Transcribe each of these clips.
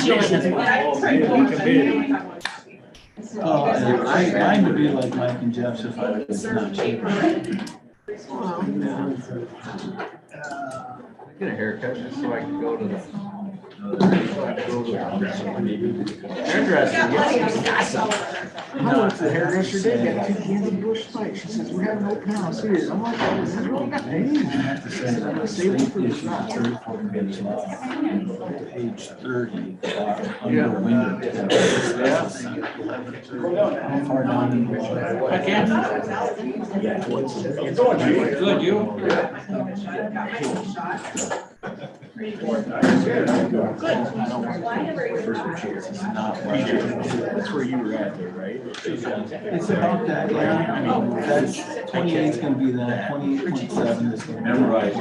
Mine would be like Mike and Jeff's if I was not cheaper. Get a haircut just so I can go to the hairdresser. How much the hairdresser did get 2 cans of Bush Light. She says, we're having open house here. I'm like, oh, this is what I got paid. I have to say, I'm gonna save it for the shot. 34 pages long. Page 30. Under window. Yeah. How far down in the water? I can't. Good, you? That's where you were at there, right? It's about that, yeah. I mean, that's 28 is going to be that, 28.7 is going to be right.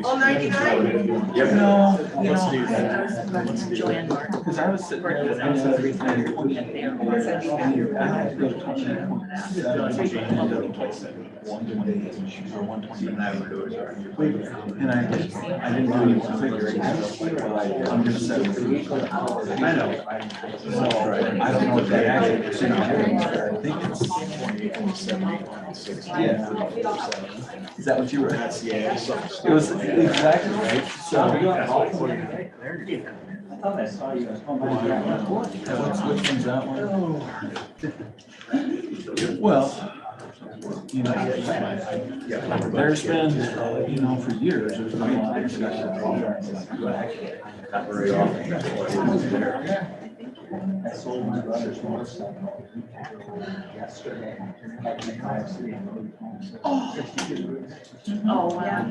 All 99? Yep. No, let's do that. Because I was sitting there looking at everything. I had to go to 28.7 or 120. And I didn't do any configuring, but I'm going to set it for you. I know. So I don't know what that actually percentage is. I think it's 28.7. Yeah. Is that what you were at? Yeah. It was exactly right. So which one's that one? Well, you know, there's been, you know, for years, there's been a lot of discussion. Not very often. I sold my brother's motorcycle yesterday. Oh, wow.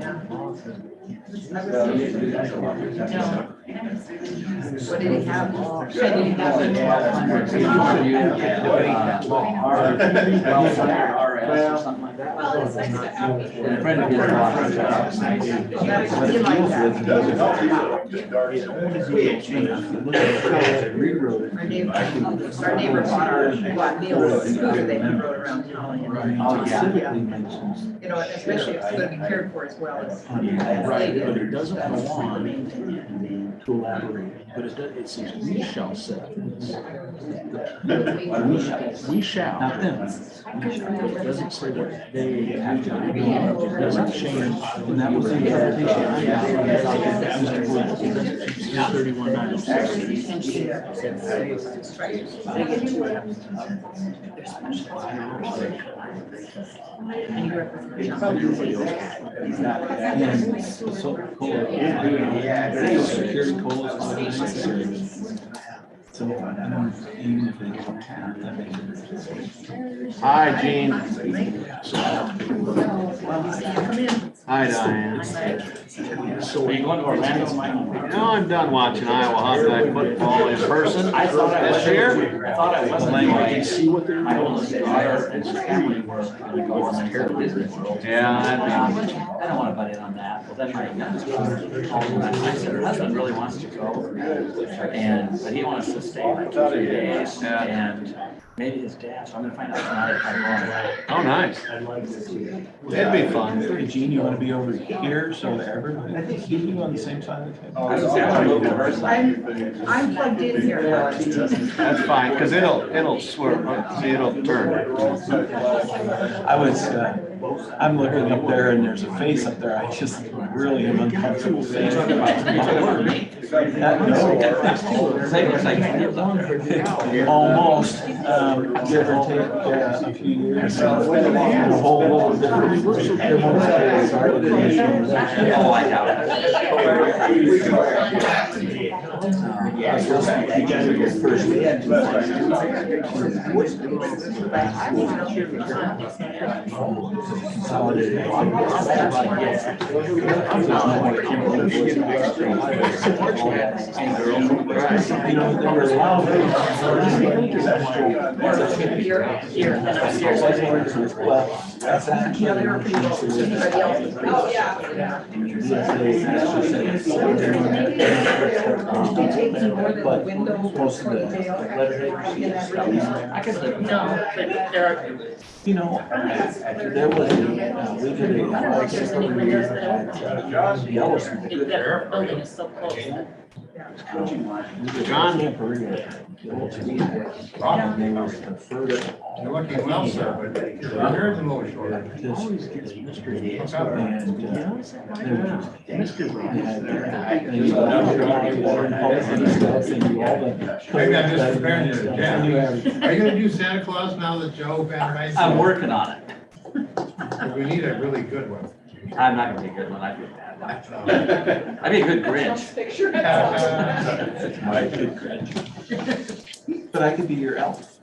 What did he have? Well, it's nice to have. Our neighbor bought meals and food that he rode around town. You know, especially if it's going to be cared for as well as. Right, but it doesn't go on to elaborate, but it does, it says we shall set this. We shall. Not them. It doesn't say that they have to, it doesn't change. And that was the interpretation I got. 31,960. So cool. Security calls. So even if they don't have that makes it. Hi, Gene. Hi, Diane. So are you going to Orlando, Mike? No, I'm done watching Iowa Hawkeye football in person I thought I was this year. I thought I was. I can see what they're My doing. oldest daughter and her family were going to go on Carroll Disney World. Yeah, I don't want to butt in on that. Well, then my youngest daughter, I said her husband really wants to go, but he wants to stay like 2 days, Yeah. and maybe his dad. So I'm going to find out tonight if I'm going. Oh, nice. It'd be fun. Gene, you want to be over here so that everybody, I think you on the same side of the table. I'm plugged in here. That's fine, because it'll swerve, see, it'll turn. I'm looking up there and there's a face up there. I just really am uncomfortable. Almost, give or take a few years. A whole lot of different. Oh, I doubt it. You know, there were a lot of. Well, that's actually. Anybody else? Oh, yeah. They take you more than the window Most of for the the. jail. I could live. No, but there are. You know, there was, we did a. I don't know if there's any windows that open. Yellowstone. That building is so close. John? You're looking well, sir, but here's the motion. Always gets mystery. Maybe I'm just comparing you to Jeff. Are you gonna do Santa Claus now that Joe Van Rice? I'm working on it. We need a really good one. I'm not gonna be a good one, I'd be a bad one. I'd be a good Grinch. But I could be your elf.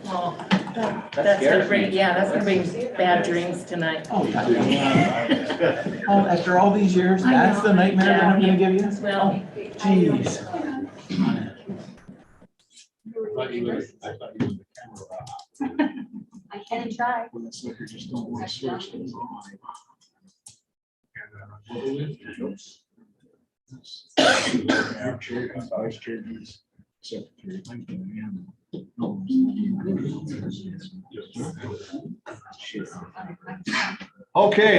Well, that's gonna bring, yeah, that's gonna bring bad dreams tonight. Oh, yeah. Oh, after all these years, I that's know. the nightmare that I'm gonna give you? Well, Jeez. I can try. Okay,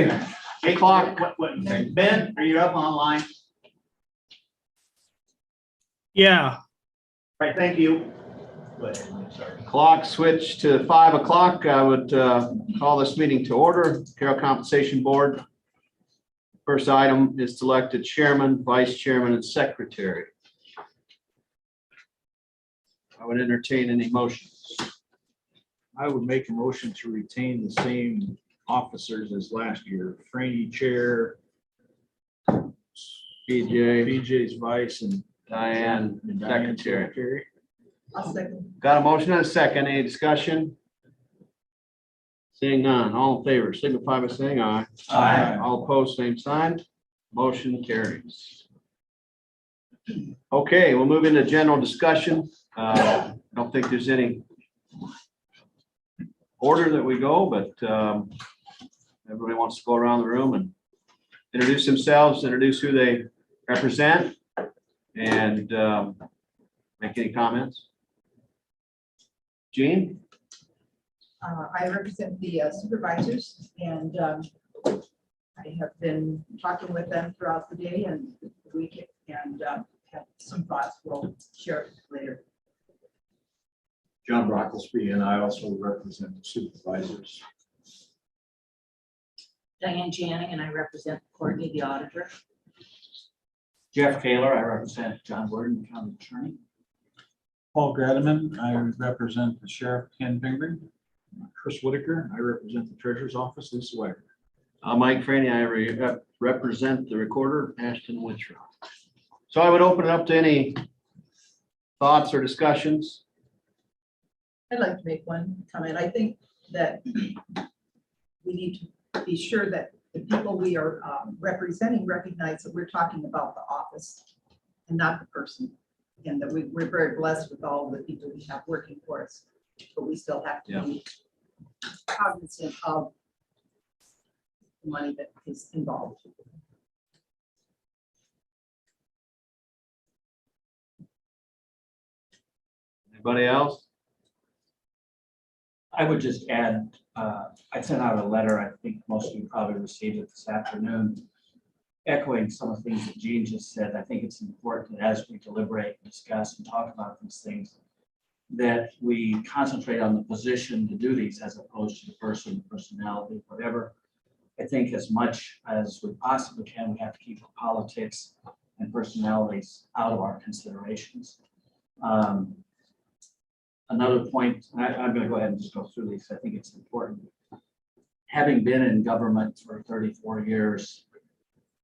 8 o'clock. Ben, are you up online? Yeah, Right, thank you. Clock switch to 5 o'clock. I would call this meeting to order. Carroll Compensation Board. First item is to elect a chairman, vice chairman, and secretary. I would entertain any motions. I would make a motion to retain the same officers as last year. Franny chair, BJ, BJ's vice, and Diane, Diane secretary. I'll second. Got a motion and a second. Any discussion? Seeing none, all in favor, signify by saying aye. Aye. All opposed, same sign. Motion carries. Okay, we'll move into general discussion. I don't think there's any order that we go, but everybody wants to go around the room and introduce themselves, introduce who they represent, and make any comments. Jean? I represent the supervisors, and I have been talking with them throughout the day and the week, and have some thoughts we'll share later. John Brocklesby, and I also represent the supervisors. Diane Janning, and I represent Courtney, the auditor. Jeff Kaler, I represent John Worden, county attorney. Paul Gradaman, I represent the sheriff, Ken Pingree. Chris Whitaker, I represent the treasurer's office, Lisa Wagner. Mike Franny, I represent the recorder, Ashton Wittrow. So I would open it up to any thoughts or discussions. I'd like to make one comment. I think that we need to be sure that the people we are representing recognize that we're talking about the office and not the person. And that we're very blessed with all the people we have working for us, but we still have to be cognizant of the money that is involved. Anybody else? I would just add, I sent out a letter, I think most of you probably received it this afternoon, echoing some of the things that Jean just said. I think it's important that as we deliberate, discuss, and talk about these things, that we concentrate on the position to do these as opposed to the person, personality, whatever. I think as much as we possibly can, we have to keep the politics and personalities out of our considerations. Another point, I'm going to go ahead and just go through these. I think it's important. Having been in government for 34 years,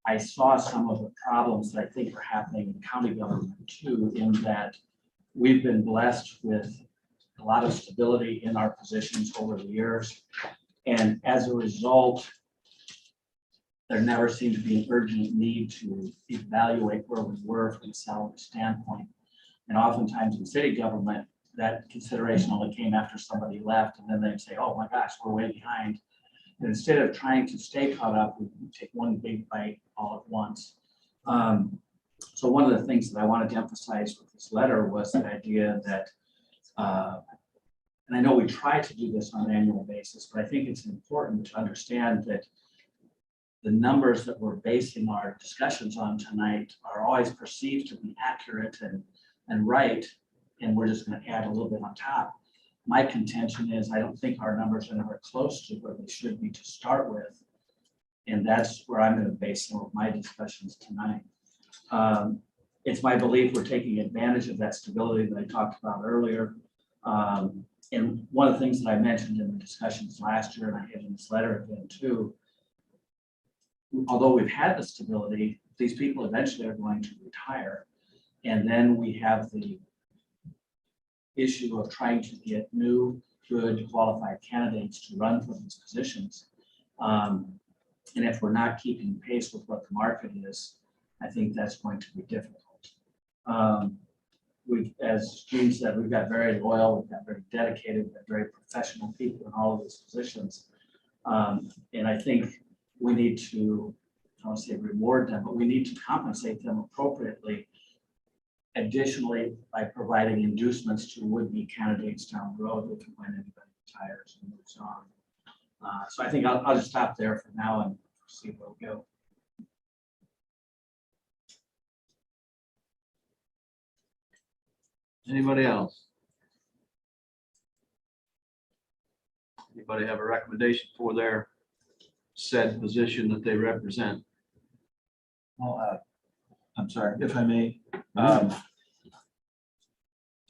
I saw some of the problems that I think are happening in county government too, in that we've been blessed with a lot of stability in our positions over the years. And as a result, there never seemed to be an urgent need to evaluate where we were from a salary standpoint. And oftentimes in city government, that consideration only came after somebody left, and then they'd say, oh my gosh, we're way behind. And instead of trying to stay caught up, we take one big bite all at once. So one of the things that I wanted to emphasize with this letter was the idea that, and I know we try to do this on an annual basis, but I think it's important to understand that the numbers that we're basing our discussions on tonight are always perceived to be accurate and right, and we're just gonna add a little bit on top. My contention is I don't think our numbers are anywhere close to where they should be to start with. And that's where I'm gonna base some of my discussions tonight. It's my belief we're taking advantage of that stability that I talked about earlier. And one of the things that I mentioned in the discussions last year, and I had in this letter again too, although we've had the stability, these people eventually are going to retire. And then we have the issue of trying to get new, good, qualified candidates to run for these positions. And if we're not keeping pace with what the market is, I think that's going to be difficult. As Gene said, we've got very loyal, we've got very dedicated, we've got very professional people in all of these positions. And I think we need to, I don't want to say reward them, but we need to compensate them appropriately. Additionally, by providing inducements to would-be candidates down the road if and when anybody retires and moves on. So I think I'll just stop there for now and see where we go. Anybody else? Anybody have a recommendation for their said position that they represent? Well, I'm sorry, if I may.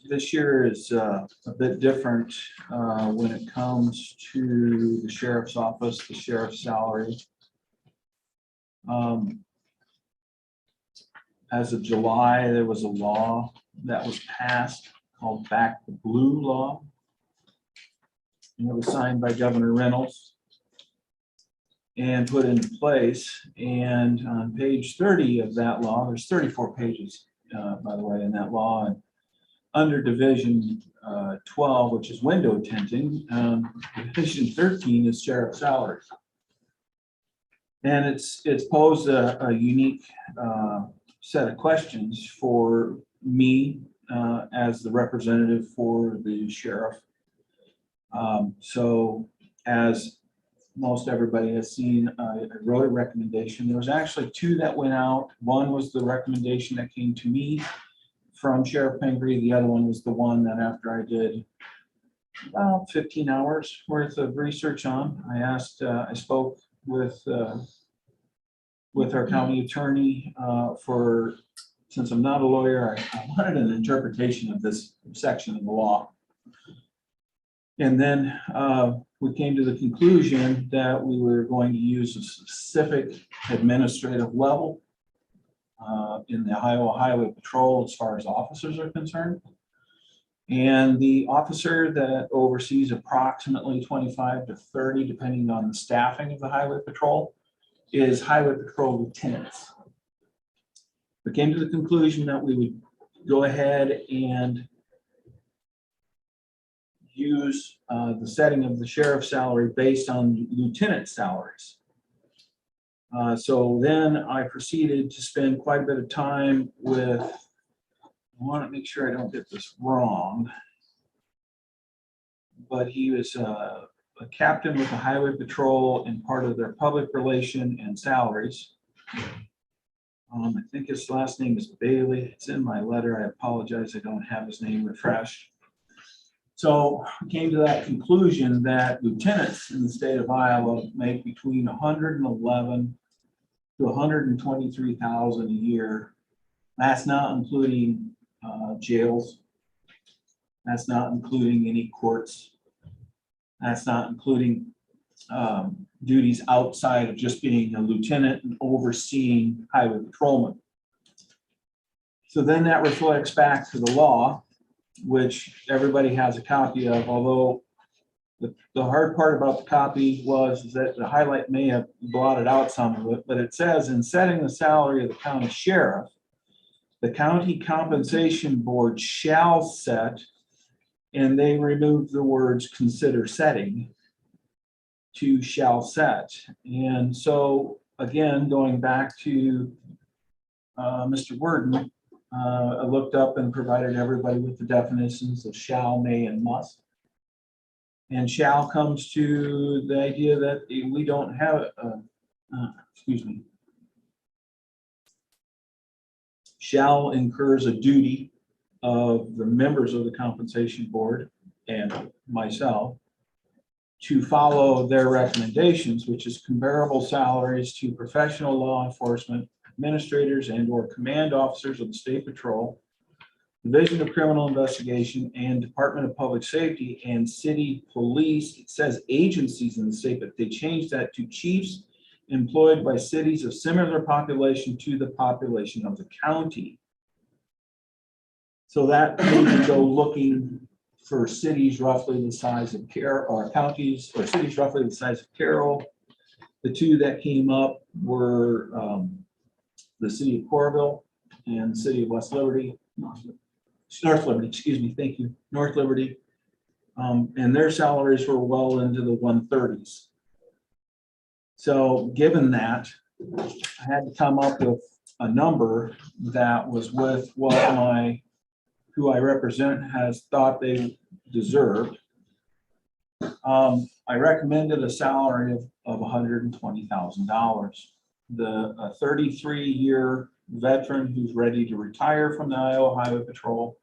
This year is a bit different when it comes to the sheriff's office, the sheriff's salary. As of July, there was a law that was passed called Back the Blue Law. And it was signed by Governor Reynolds and put into place. And on page 30 of that law, there's 34 pages, by the way, in that law. And under Division 12, which is window tinting, Division 13 is sheriff salaries. And it's posed a unique set of questions for me as the representative for the sheriff. So as most everybody has seen, I wrote a recommendation. There was actually two that went out. One was the recommendation that came to me from Sheriff Pingree. The other one was the one that after I did about 15 hours worth of research on, I spoke with our county attorney since I'm not a lawyer, I wanted an interpretation of this section of the law. And then we came to the conclusion that we were going to use a specific administrative level in the Iowa Highway Patrol as far as officers are concerned. And the officer that oversees approximately 25 to 30, depending on the staffing of the Highway Patrol, is Highway Patrol lieutenants. We came to the conclusion that we would go ahead and use the setting of the sheriff's salary based on lieutenant salaries. So then I proceeded to spend quite a bit of time with, I want to make sure I don't get this wrong, but he was a captain with the Highway Patrol and part of their public relation and salaries. I think his last name is Bailey. It's in my letter. I apologize. I don't have his name refreshed. So we came to that conclusion that lieutenants in the state of Iowa make between 111 to 123,000 a year. That's not including jails. That's not including any courts. That's not including duties outside of just being a lieutenant and overseeing highway patrolmen. So then that reflects back to the law, which everybody has a copy of, although the hard part about the copy was that the highlight may have blotted out some of it, but it says in setting the salary of the county sheriff, the county compensation board shall set, and they remove the words consider setting to shall set. And so again, going back to Mr. Worden, I looked up and provided everybody with the definitions of shall, may, and must. And shall comes to the idea that we don't have excuse me, shall incurs a duty of the members of the compensation board and myself to follow their recommendations, which is comparable salaries to professional law enforcement administrators and or command officers of the state patrol, Division of Criminal Investigation, and Department of Public Safety and city police. It says agencies in the state, but they changed that to chiefs employed by cities of similar population to the population of the county. So that made me go looking for cities roughly the size of Carroll, or counties, or cities roughly the size of Carroll. The two that came up were the city of Corrville and the city of West Liberty. North Liberty, excuse me, thank you, North Liberty. And their salaries were well into the 130s. So given that, I had to come up with a number that was with what who I represent has thought they deserved. I recommended a salary of $120,000. A 33-year veteran who's ready to retire from the Iowa Highway Patrol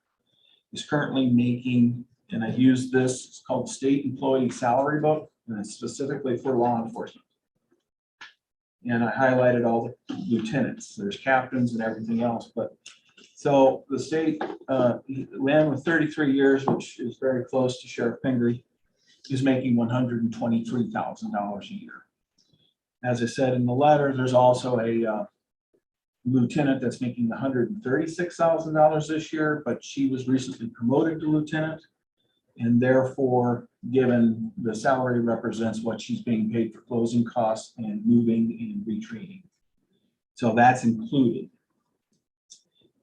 is currently making, and I use this, it's called State Employee Salary Book, and it's specifically for law enforcement. And I highlighted all the lieutenants, there's captains and everything else, but so the state man with 33 years, which is very close to Sheriff Pingree, is making $123,000 a year. As I said in the letter, there's also a lieutenant that's making $136,000 this year, but she was recently promoted to lieutenant, and therefore, given the salary represents what she's being paid for closing costs and moving and retraining. So that's included.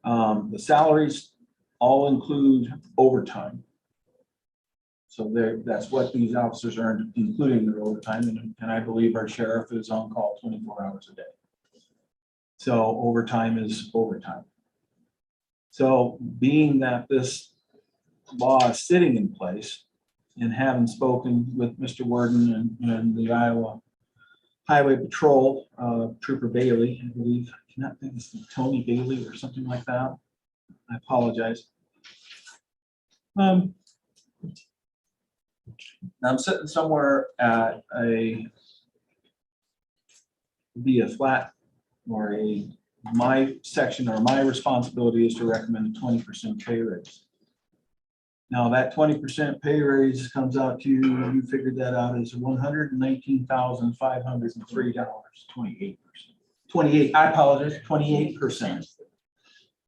The salaries all include overtime. So that's what these officers earn, including their overtime. And I believe our sheriff is on call 24 hours a day. So overtime is overtime. So being that this law is sitting in place, and having spoken with Mr. Worden and the Iowa Highway Patrol, Trooper Bailey, I believe, I cannot think it's Tony Bailey or something like that. I apologize. I'm sitting somewhere at be a flat or my section or my responsibility is to recommend a 20% pay raise. Now that 20% pay raise comes out to, you figured that out, as $119,503. 28%. 28, I apologize, 28%,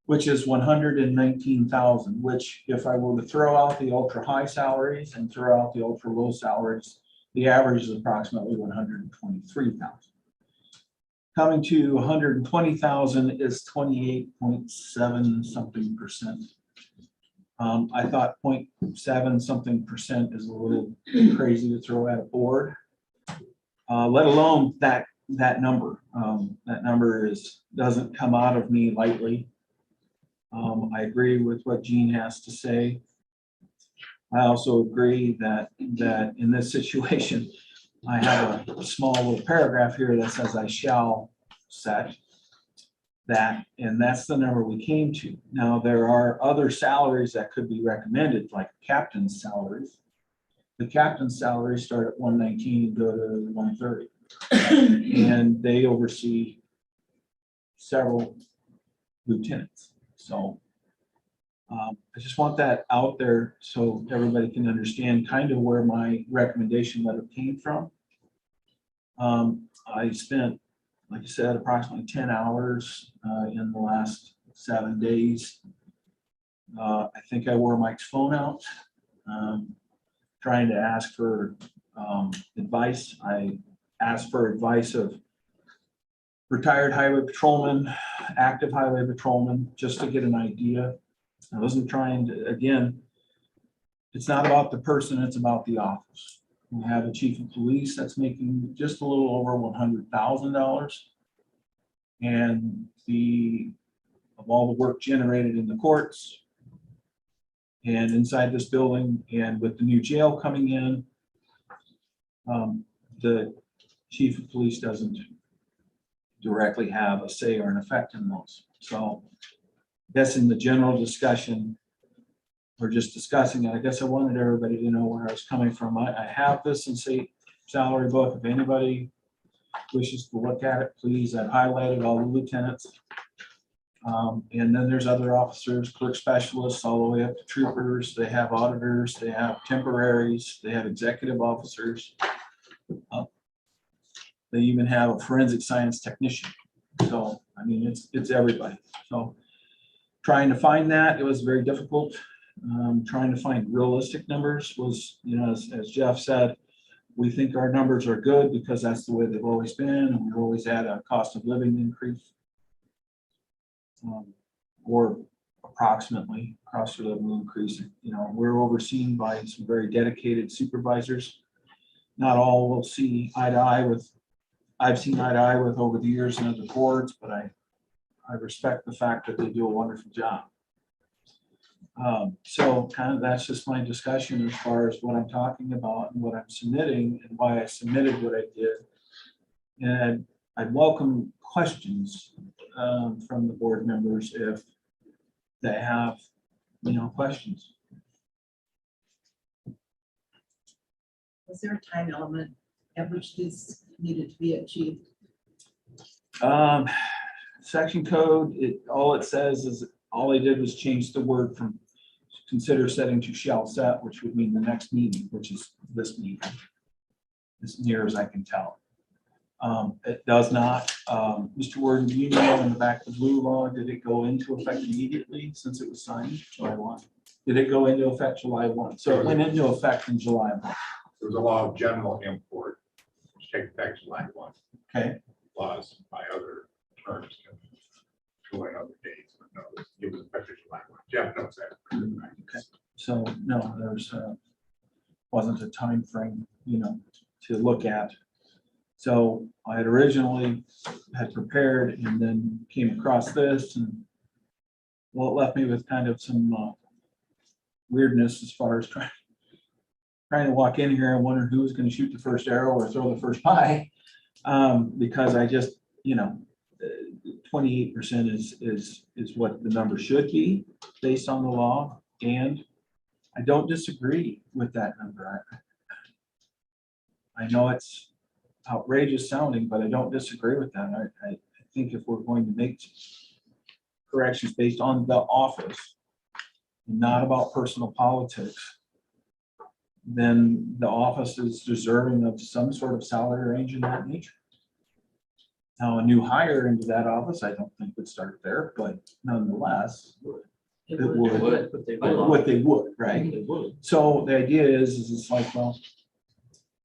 which is 119,000, which if I were to throw out the ultra high salaries and throw out the ultra low salaries, the average is approximately 123,000. Coming to 120,000 is 28.7 something percent. I thought 0.7 something percent is a little crazy to throw at a board, let alone that number. That number doesn't come out of me lightly. I agree with what Gene has to say. I also agree that in this situation, I have a small little paragraph here that says I shall set that, and that's the number we came to. Now, there are other salaries that could be recommended, like captain's salaries. The captain's salaries start at 119 and go to 130. And they oversee several lieutenants. So I just want that out there so everybody can understand kind of where my recommendation letter came from. I spent, like I said, approximately 10 hours in the last 7 days. I think I wore Mike's phone out, trying to ask for advice. I asked for advice of retired highway patrolmen, active highway patrolmen, just to get an idea. I wasn't trying to, again, it's not about the person, it's about the office. We have a chief of police that's making just a little over $100,000. And of all the work generated in the courts and inside this building, and with the new jail coming in, the chief of police doesn't directly have a say or an effect in those. So I guess in the general discussion, we're just discussing it. I guess I wanted everybody to know where I was coming from. I have this in state salary book. If anybody wishes to look at it, please. I've highlighted all the lieutenants. And then there's other officers, clerk specialists, all the way up to troopers. They have auditors, they have temporaries, they have executive officers. They even have a forensic science technician. So, I mean, it's everybody. So trying to find that, it was very difficult. Trying to find realistic numbers was, as Jeff said, we think our numbers are good because that's the way they've always been. And we've always had a cost of living increase. Or approximately cost of living increase. We're overseen by some very dedicated supervisors. Not all will see eye to eye with, I've seen eye to eye with over the years in other boards, but I respect the fact that they do a wonderful job. So kind of that's just my discussion as far as what I'm talking about and what I'm submitting and why I submitted what I did. And I'd welcome questions from the board members if they have, questions. Was there a time element at which this needed to be achieved? Section code, all it says is, all they did was change the word from consider setting to shall set, which would mean the next meeting, which is this meeting, as near as I can tell. It does not, Mr. Worden, do you know in the back of the blue law, did it go into effect immediately since it was signed July 1? Did it go into effect July 1? So it went into effect in July 1. There was a law of general import, which takes effect July 1. Okay, Laws by other terms can go in other dates, but no, it was effective July 1. Jeff knows that. Okay. So no, there's wasn't a time frame, to look at. So I had originally had prepared and then came across this, and well, it left me with kind of some weirdness as far as trying to walk in here and wonder who was going to shoot the first arrow or throw the first pie, because I just 28% is what the number should be based on the law, and I don't disagree with that number. I know it's outrageous sounding, but I don't disagree with that. I think if we're going to make corrections based on the office, and not about personal politics, then the office is deserving of some sort of salary range in that nature. Now, a new hire into that office, I don't think would start there, but nonetheless, it would, what they would, right? They would. So the idea is it's like, well,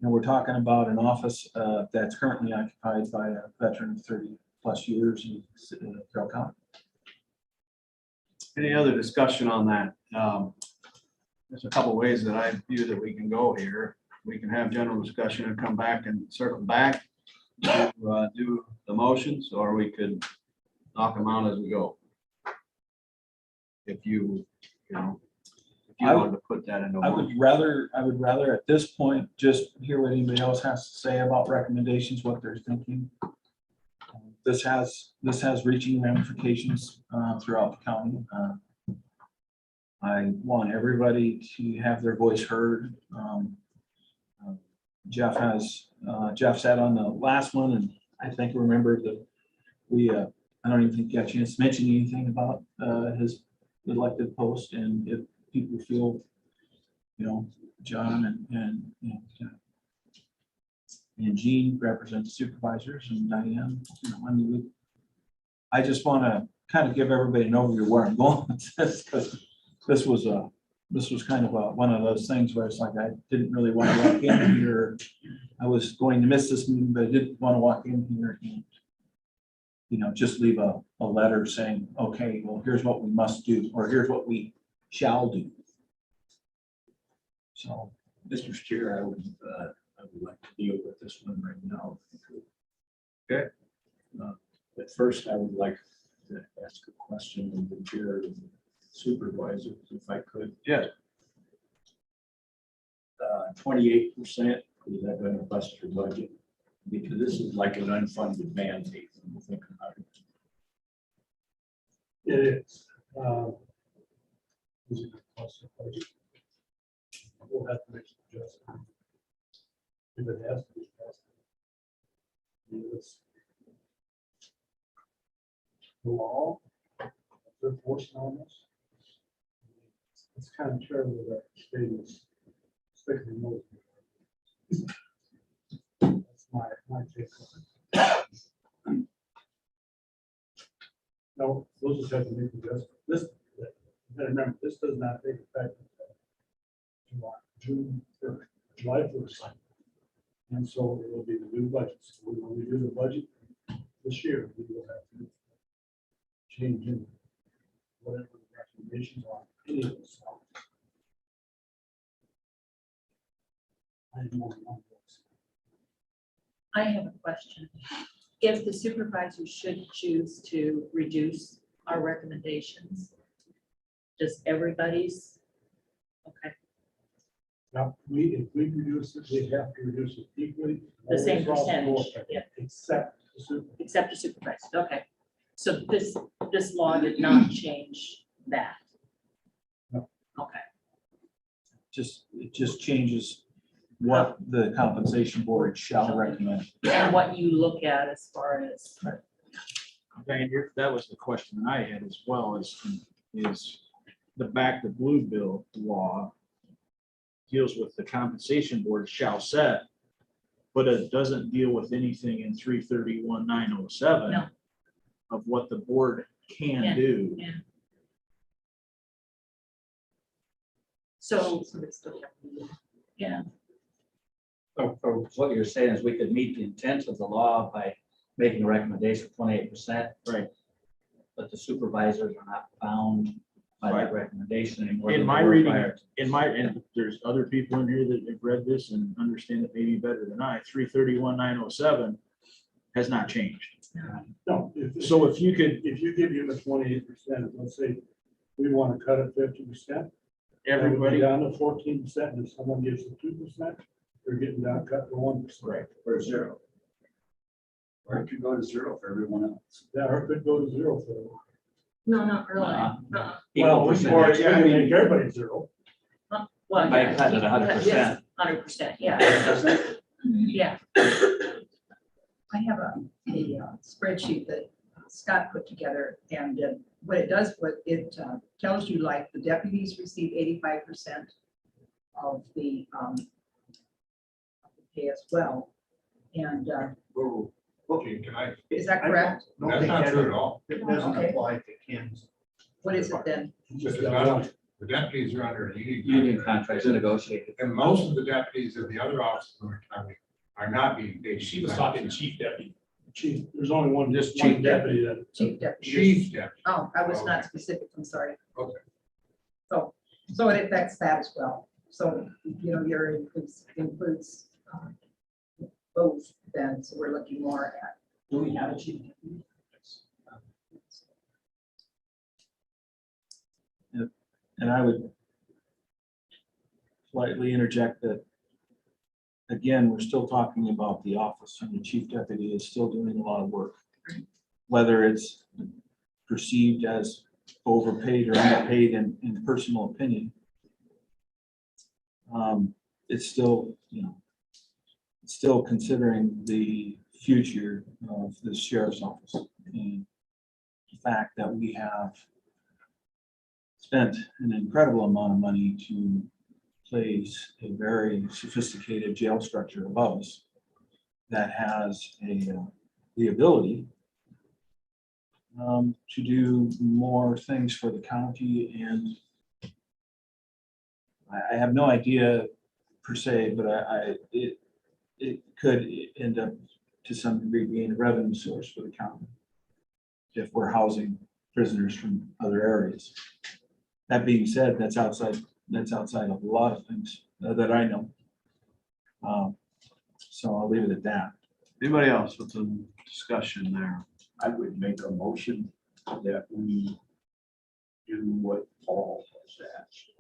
we're talking about an office that's currently occupied by a veteran of 30+ years in Carroll County. Any other discussion on that? There's a couple ways that I view that we can go here. We can have general discussion and come back and circle back to do the motions, or we could knock them out as we go. If you wanted to put that into. I would rather at this point just hear what anybody else has to say about recommendations, what they're thinking. This has reaching ramifications throughout the county. I want everybody to have their voice heard. Jeff sat on the last one, and I think remember that I don't even think he got a chance to mention anything about his elected post, and if people feel, John and Jean represent the supervisors, and Diane, I just want to kind of give everybody an overview of where I'm going with this, because this was kind of one of those things where it's like I didn't really want to walk in here. I was going to miss this meeting, but I didn't want to walk in here and just leave a letter saying, okay, well, here's what we must do, or here's what we shall do. So, Mr. Chair, I would like to deal with this one right now. Okay. But first, I would like to ask a question of the chair and supervisor, if I could. Yes. 28%, is that going to bust your budget? Because this is like an unfunded mandate. When you think about it. It is. Is it cost of budget? We'll have to make some adjustments. If it has to be adjusted. Yes. The law, they're forcing on us. It's kind of terrible that state is sticking those. That's my take on it. No, we'll just have to make adjustments. This, you gotta remember, this does not take effect until June 1st, July 1st. And so it will be the new budget. So when we do the budget this year, we will have to change in whatever the recommendations are. Any of this. I have more than one voice. I have a question. If the supervisor should choose to reduce our recommendations, does everybody's, okay, Now, if we reduce it, we have to reduce it equally. the same all across the board, percentage, yeah, Except the super. except the supervisor, okay. So this law did not change that? No. Okay, It just changes what the compensation board shall recommend. and what you look at as far as, Diane, that was the question I had as well, is the back to blue bill law deals with the compensation board shall set, but it doesn't deal with anything in 331-907 No. of what the board can Yeah. do. yeah. So, yeah, So what you're saying is we could meet the intent of the law by making a recommendation of 28%. Right. But the supervisors are not bound by that Right. recommendation anymore. In than my they were reading, prior to. and there's other people in here that have read this and understand it maybe better than I, 331-907 has not changed. No. So if you could, If you give you a 28%, let's say we want to cut it 50%. everybody, Down to 14%, and if someone gives you 2%, they're getting down, cut to 1%. right, Or zero. Or it could go to zero for everyone else. Yeah, or it could go to 0 for them. no, not really. Equal Or percentage. I mean, make everybody 0. Well, By yeah, cutting it 100%. 100%, yeah, yeah. I have a spreadsheet that Scott put together, and what it does, what it tells you, like, the deputies receive 85% of the pay as well. And Whoa, okay, can I, is that correct? that's not true at all. It doesn't Okay. apply to Ken's. What is it then? This is not, the deputies are under a Union union contracts are negotiated. and most of the deputies of the other offices in the county are not being paid. She was talking chief deputy. Chief, there's only one, Just one chief deputy that. Chief deputy. Chief deputy. Oh, I was not specific, I'm sorry. Okay. So it affects that as well. So, you know, your includes both then, so we're looking more at. Do we have a chief? And I would slightly interject that, again, we're still talking about the office, and the chief deputy is still doing a lot of work. Whether it's perceived as overpaid or underpaid in personal opinion, it's still, it's still considering the future of the sheriff's office. And the fact that we have spent an incredible amount of money to place a very sophisticated jail structure above us that has the ability to do more things for the county. And I have no idea per se, but it could end up to some degree being a revenue source for the county if we're housing prisoners from other areas. That being said, that's outside of a lot of things that I know. So I'll leave it at that. Anybody else with some discussion there? I would make a motion that we do what Paul has asked.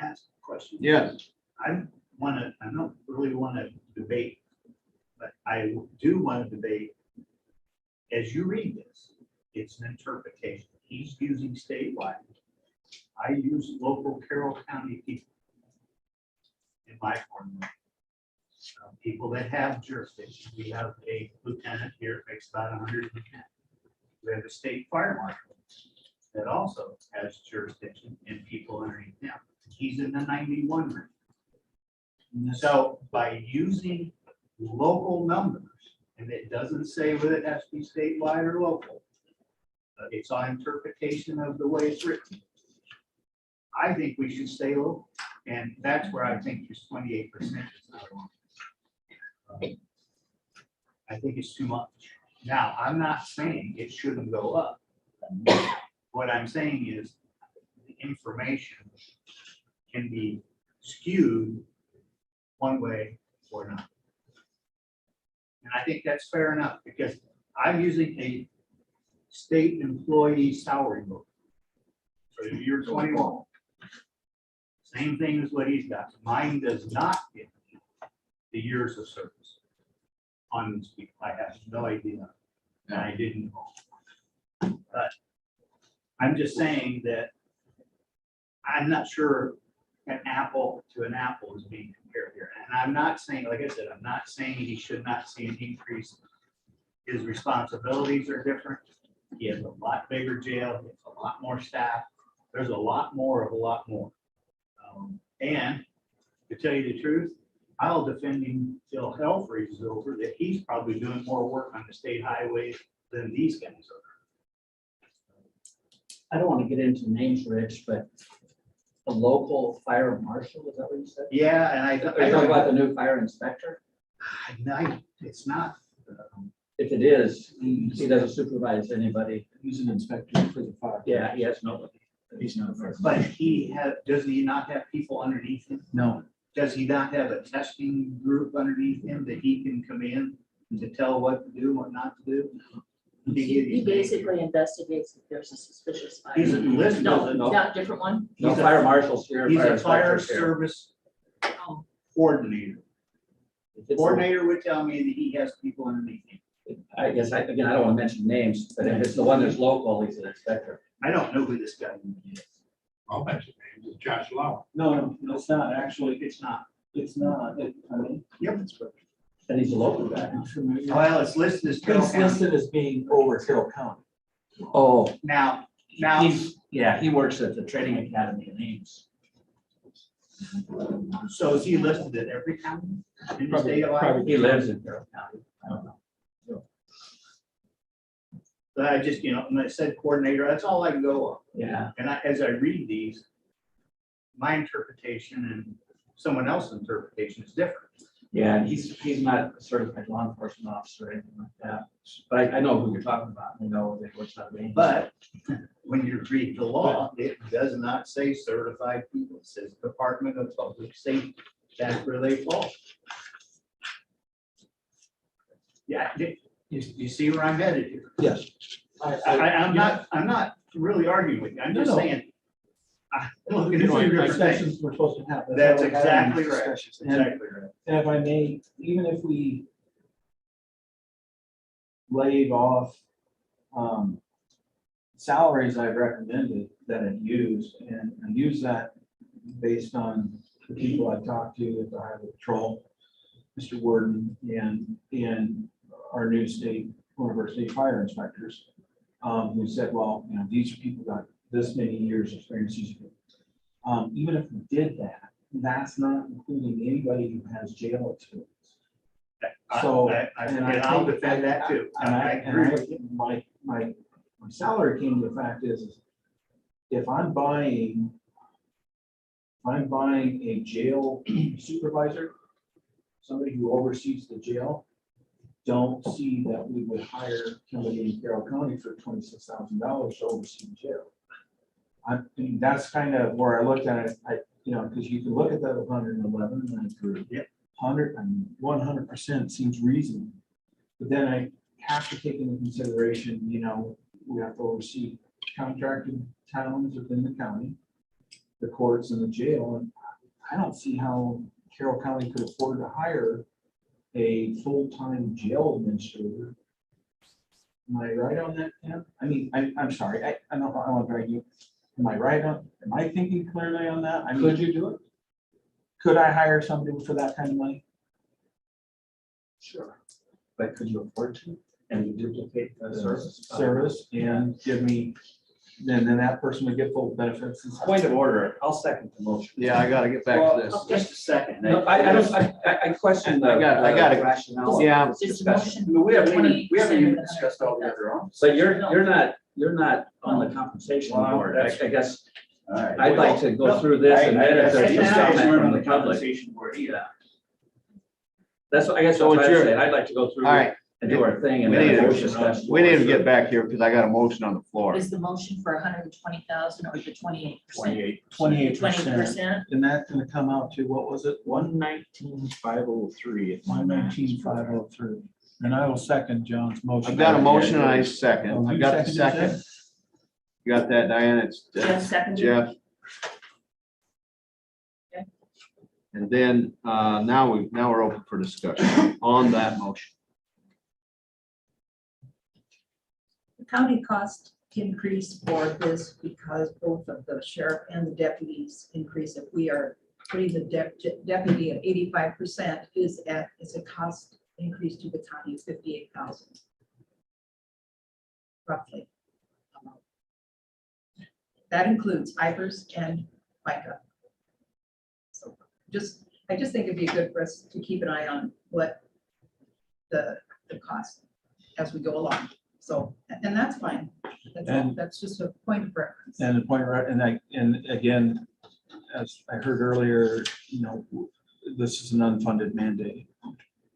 Ask a question. Yes. I don't really want to debate But I do want to debate, as you read this, it's an interpretation. He's using statewide. I use local Carroll County people in my formula. People that have jurisdiction. We have a lieutenant here, makes about 110. We have a state fire marshal that also has jurisdiction and people underneath him. He's in the 91 range. So by using local numbers, and it doesn't say whether it has to be statewide or local, it's on interpretation of the way it's written. I think we should stay local, and that's where I think this 28% is not wrong. I think it's too much. Now, I'm not saying it shouldn't go up. What I'm saying is the information can be skewed one way or another. And I think that's fair enough, because I'm using a state employee salary book for the year 21. Same thing as what he's got. Mine does not give me the years of service on these people. I have no idea, and I didn't know. But I'm just saying that I'm not sure an apple to an apple is being compared here. And I'm not saying, like I said, I'm not saying he should not see an increase. His responsibilities are different. He has a lot bigger jail, he has a lot more staff. There's a lot more of a lot more. And to tell you the truth, I'll defend him till hell freezes over, that he's probably doing more work on the state highways than these guys are. I don't want to get into names, Rich, but the local fire marshal, is that what you said? Yeah, and Are you talking about the new fire inspector? it's not. If it is, he doesn't supervise anybody. He's an inspector for the fire. Yeah, he has nobody. He's not. But does he not have people underneath him? No, Does he not have a testing group underneath him that he can come in to tell what to do, what not to do? He basically investigates if there's a suspicious fire. He's listed. No, No. not different one? No fire marshals here. He's a fire inspectors here. service Oh, coordinator. If it's a- Coordinator would tell me that he has people underneath him. I guess, again, I don't want to mention names, but if it's the one that's local, he's an inspector. I don't know who this guy is. I'll mention names, it's Josh Lau. no, it's not, actually, It's not. it's not, I mean. Yep. And he's a local guy. Well, it's listed as Carroll It's County. listed as being over Carroll County. Oh, Now, he works at the training academy in Ames. so is he listed at every county in the state of Iowa? He lives in Carroll County. I don't know. But I just, when I said coordinator, that's all I can go on. Yeah, And as I read these, my interpretation and someone else's interpretation is different. yeah, and he's not a certified law enforcement officer or anything like that. But I know who you're talking about. I know that he works out of Ames. But when you read the law, it does not say certified people. It says Department of Public Safety. That's where they fall. Yeah, you see where I'm headed here. Yes. I'm not really arguing with you. I'm just No, no. saying. I'm looking at two different things. Discussions we're supposed to have. That's why we're having exactly these right. discussions. And Exactly right. and if I may, even if we laid off salaries I've recommended that I've used, and I use that based on the people I've talked to at the Highway Patrol, Mr. Warden, and our new one of our state fire inspectors, who said, well, these people got this many years of experience. Even if we did that, that's not including anybody who has jail experience. So, And I'll defend that too. I agree with you. My salary came to the fact is if I'm buying a jail supervisor, somebody who oversees the jail, don't see that we would hire somebody in Carroll County for $26,000 to oversee the jail. I mean, that's kind of where I looked at it, because you can look at that 111 and I agree. Yep. 100% seems reasonable. But then I have to take into consideration, we have to oversee contracted towns within the county, the courts and the jail. And I don't see how Carroll County could afford to hire a full-time jail administrator. Am I right on that, Tim? I mean, I'm sorry, I don't, I want to drag you. Am I right on, am I thinking clearly on that? I mean, Could you do it? could I hire somebody for that kind of money? Sure. But could you afford to? And you duplicate the Service and give me, then that person would get full benefits and stuff. Point of order, I'll second the motion. Yeah, I gotta get back to this. Just a second. No, I question the. I got it. Rationale. Yeah. It's a Discussion. motion. We haven't even 28% discussed all the other options. But you're not on the compensation Well, board. that's- I guess All right. I'd like to go through this and then if there's some comment from the public. Compensation board either. That's what I guess So what it's I'm your- saying. I'd like to go through All right, and do our thing and We then need to- we'll discuss. we need to get back here because I got a motion on the floor. Is the motion for 120,000 or the 28%? 28%. And that's gonna come out to, what was it? 119,503. 119,503. And I will second John's motion. I've got a motion and I second. Oh, I've you got the seconded second. You got that, Diane? It's Jeff seconded. Jeff. Okay. And then now we're open for discussion on that motion. The county cost increase for this because both of the sheriff and the deputies increase. If we are putting the deputy at 85% is a cost increase to the county of 58,000. Roughly. That includes IFRS and FICA. So I just think it'd be good for us to keep an eye on what the cost as we go along. So, and that's fine. That's just a point of reference. And the point, right, and again, as I heard earlier, you know, this is an unfunded mandate.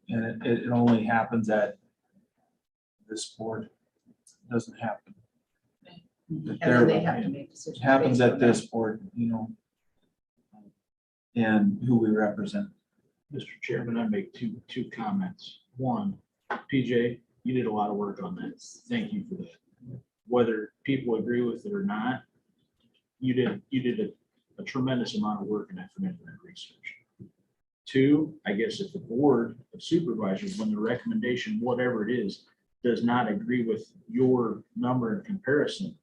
And it only happens at this board. It doesn't happen. And then they have to make decisions. It happens based at on that. this board, you know. And who we represent. Mr. Chairman, I make two comments. One, PJ, you did a lot of work on that. Thank you for that. Whether people agree with it or not, you did a tremendous amount of work in that for that research. Two, I guess if the board of supervisors, when the recommendation, whatever it is, does not agree with your number in comparison,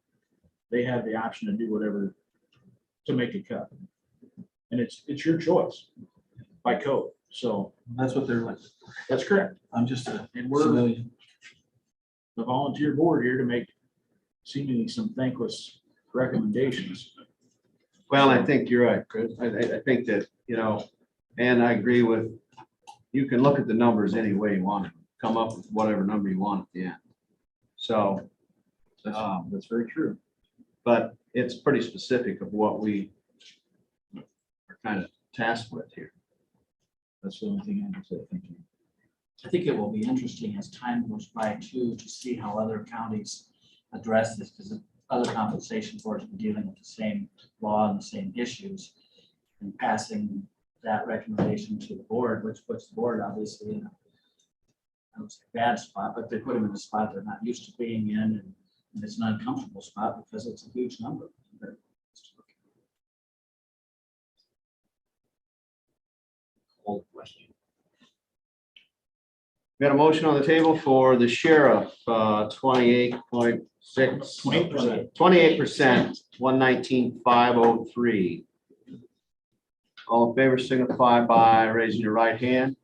they have the option to do whatever to make a cut. And it's your choice by code. So That's what they're like. that's correct. I'm just a And we're civilian. the volunteer board here to make seemingly some thankless recommendations. Well, I think you're right, Chris. I think that, you know, and I agree with, you can look at the numbers any way you want to, come up with whatever number you want at the end. So, That's very true. but it's pretty specific of what we are kind of tasked with here. That's the only thing I can say. Thank you. I think it will be interesting as time goes by too, to see how other counties address this, because other compensation boards are dealing with the same law and the same issues. And passing that recommendation to the board, which puts the board obviously in a, I don't say bad spot, but they put them in a spot they're not used to being in, and it's an uncomfortable spot because it's a huge number. Old question. Got a motion on the table for the sheriff, 28.6. 28%. 28%, 119,503. All in favor signify by raising your right hand.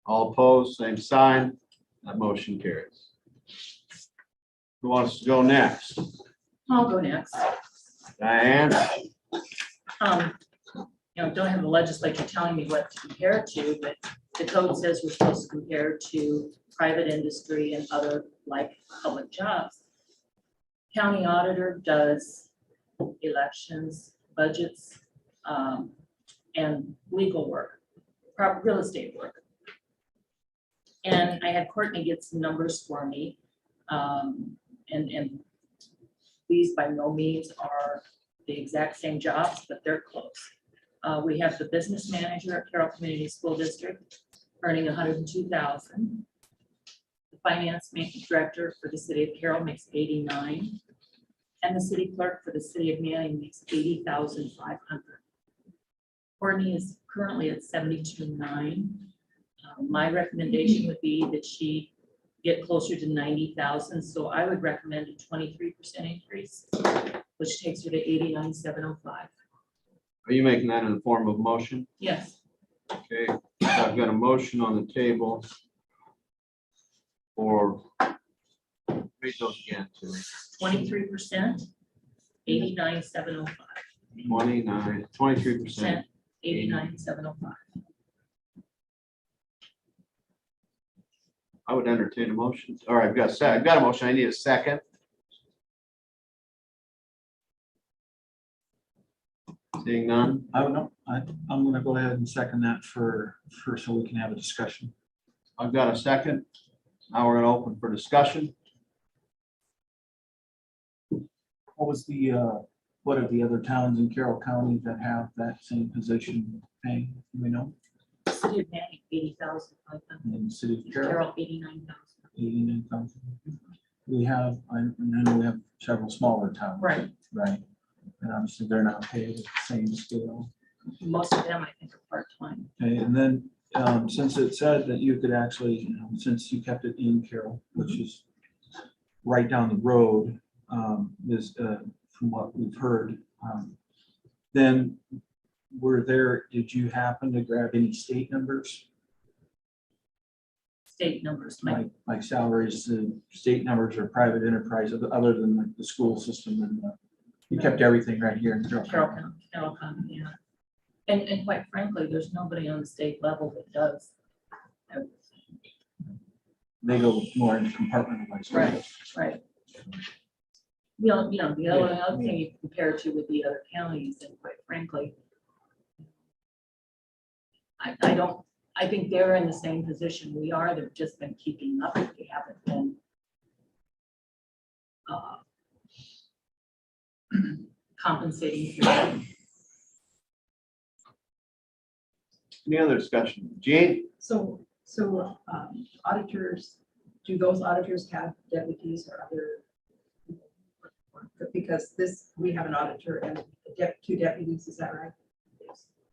All opposed, same sign. That motion carries. Who wants to go next? I'll go next. Diane? Don't have the legislature telling me what to compare it to, but the code says we're supposed to compare to private industry and other like public jobs. County auditor does elections, budgets, and legal work, real estate work. And I had Courtney get some numbers for me. And these by no means are the exact same jobs, but they're close. We have the business manager at Carroll Community School District earning $102,000. The finance director for the city of Carroll makes $89,000. And the city clerk for the city of Manning makes $80,500. Courtney is currently at 72.9. My recommendation would be that she get closer to 90,000, so I would recommend a 23% increase, which takes her to 89,705. Are you making that in the form of motion? Yes, Okay, so I've got a motion on the table for, read those again, to 23%, 89,705. 23%. 89,705. I would entertain a motion. All right, I've got a motion. I need a second. Seeing none. I don't know. I'm gonna go ahead and second that so we can have a discussion. I've got a second. Now we're gonna open for discussion. What was what are the other towns in Carroll County that have that same position paying? Do we know? City of Manning, 80,000. In the city of Carroll, Carroll, 89,000. 89,000. We have, I know we have several smaller towns. Right. Right. And obviously they're not paid at the same scale. Most of them, I think, are part-time. Okay, and then since it said that you could actually, since you kept it in Carroll, which is right down the road, is from what we've heard, then did you happen to grab any state numbers, State numbers, my like salaries, state numbers or private enterprise, other than like the school system and you kept everything right here in Carroll County? Carroll County, yeah. And quite frankly, there's nobody on the state level that does. They go more into compartmentalized. Right, right. The other thing you compare to with the other counties, and quite frankly, I think they're in the same position we are. They've just been keeping up. They haven't been compensating for them. Any other discussion? Gene? So auditors, do those auditors have deputies or other? Because we have an auditor and two deputies, is that right?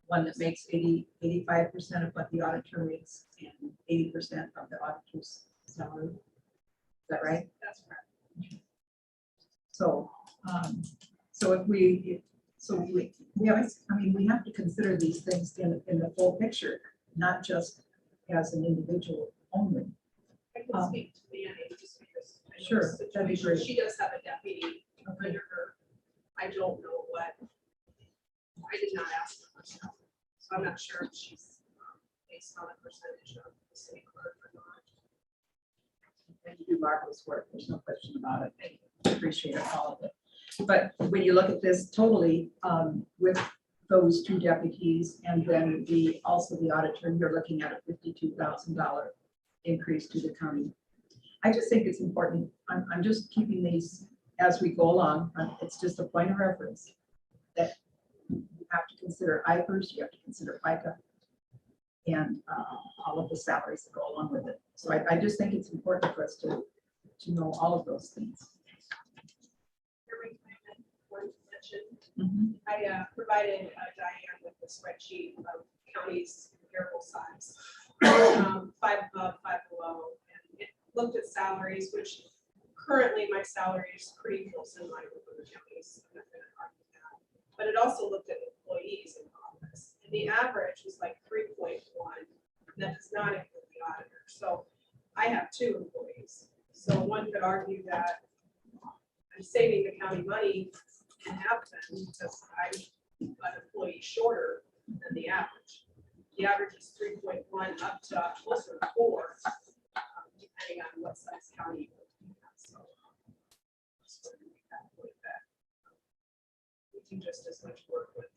One that makes 85% of what the auditor makes and 80% of the auditor's salary. Is that right? That's correct. So, if we always, we have to consider these things in the full picture, not just as an individual only. I can speak to the NA just because. I know Sure, the that'd be situation. great. She does have a deputy under her. I don't know what. I did not ask her myself, so I'm not sure if she's based on a percentage of the city clerk or not. And you do marvelous work, there's no question about it. I appreciate all of it. But when you look at this totally, with those two deputies and then also the auditor, you're looking at a $52,000 increase to the county. I just think it's important. I'm just keeping these as we go along. It's just a point of reference that you have to consider IFRS, you have to consider FICA, and all of the salaries that go along with it. So I just think it's important for us to know all of those things. I provided Diane with the spreadsheet of counties comparable size, 5 above, 5 below, and it looked at salaries, which currently my salary is pretty close in line with other counties. I'm not going to argue that. But it also looked at employees in office, and the average was like 3.1. That does not include the auditor. So I have 2 employees. So one could argue that I'm saving the county money and have been because I'm an employee shorter than the average. The average is 3.1 up to closer to 4, depending on what size county you have. So just wanted to make that point that we do just as much work with.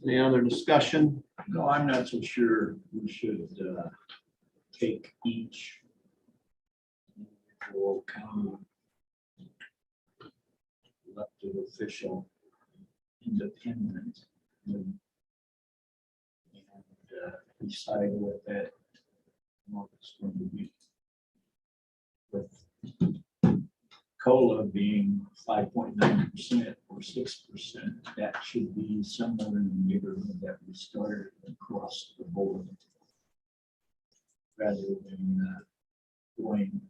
Any other discussion? No, I'm not so sure we should take each individual county elected official independent and decide what that amount is going to be. with COLA being 5.9% or 6%, that should be somewhere in the neighborhood that we started across the board. Rather than going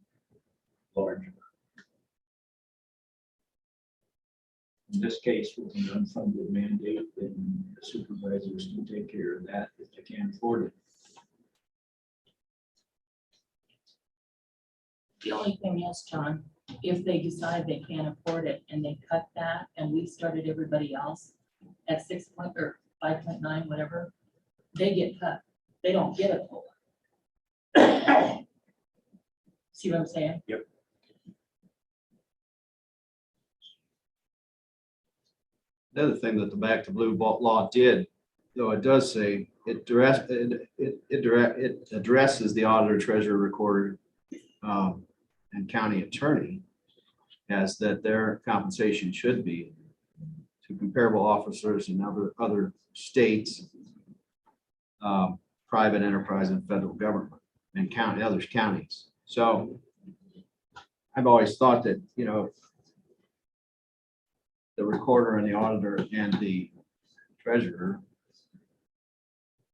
larger. In this case, with an unfunded mandate, then the supervisors can take care of that if they can't afford it. The only thing is, John, if they decide they can't afford it and they cut that and we started everybody else at 6 point or 5.9, whatever, they get cut. They don't get a COLA. See what I'm saying? The other thing that the Back to Blue law did, though it does say, it addresses the auditor, treasurer, recorder, and county attorney as that their compensation should be to comparable officers in other states, private enterprise and federal government and counties. So I've always thought that, you know, the recorder and the auditor and the treasurer,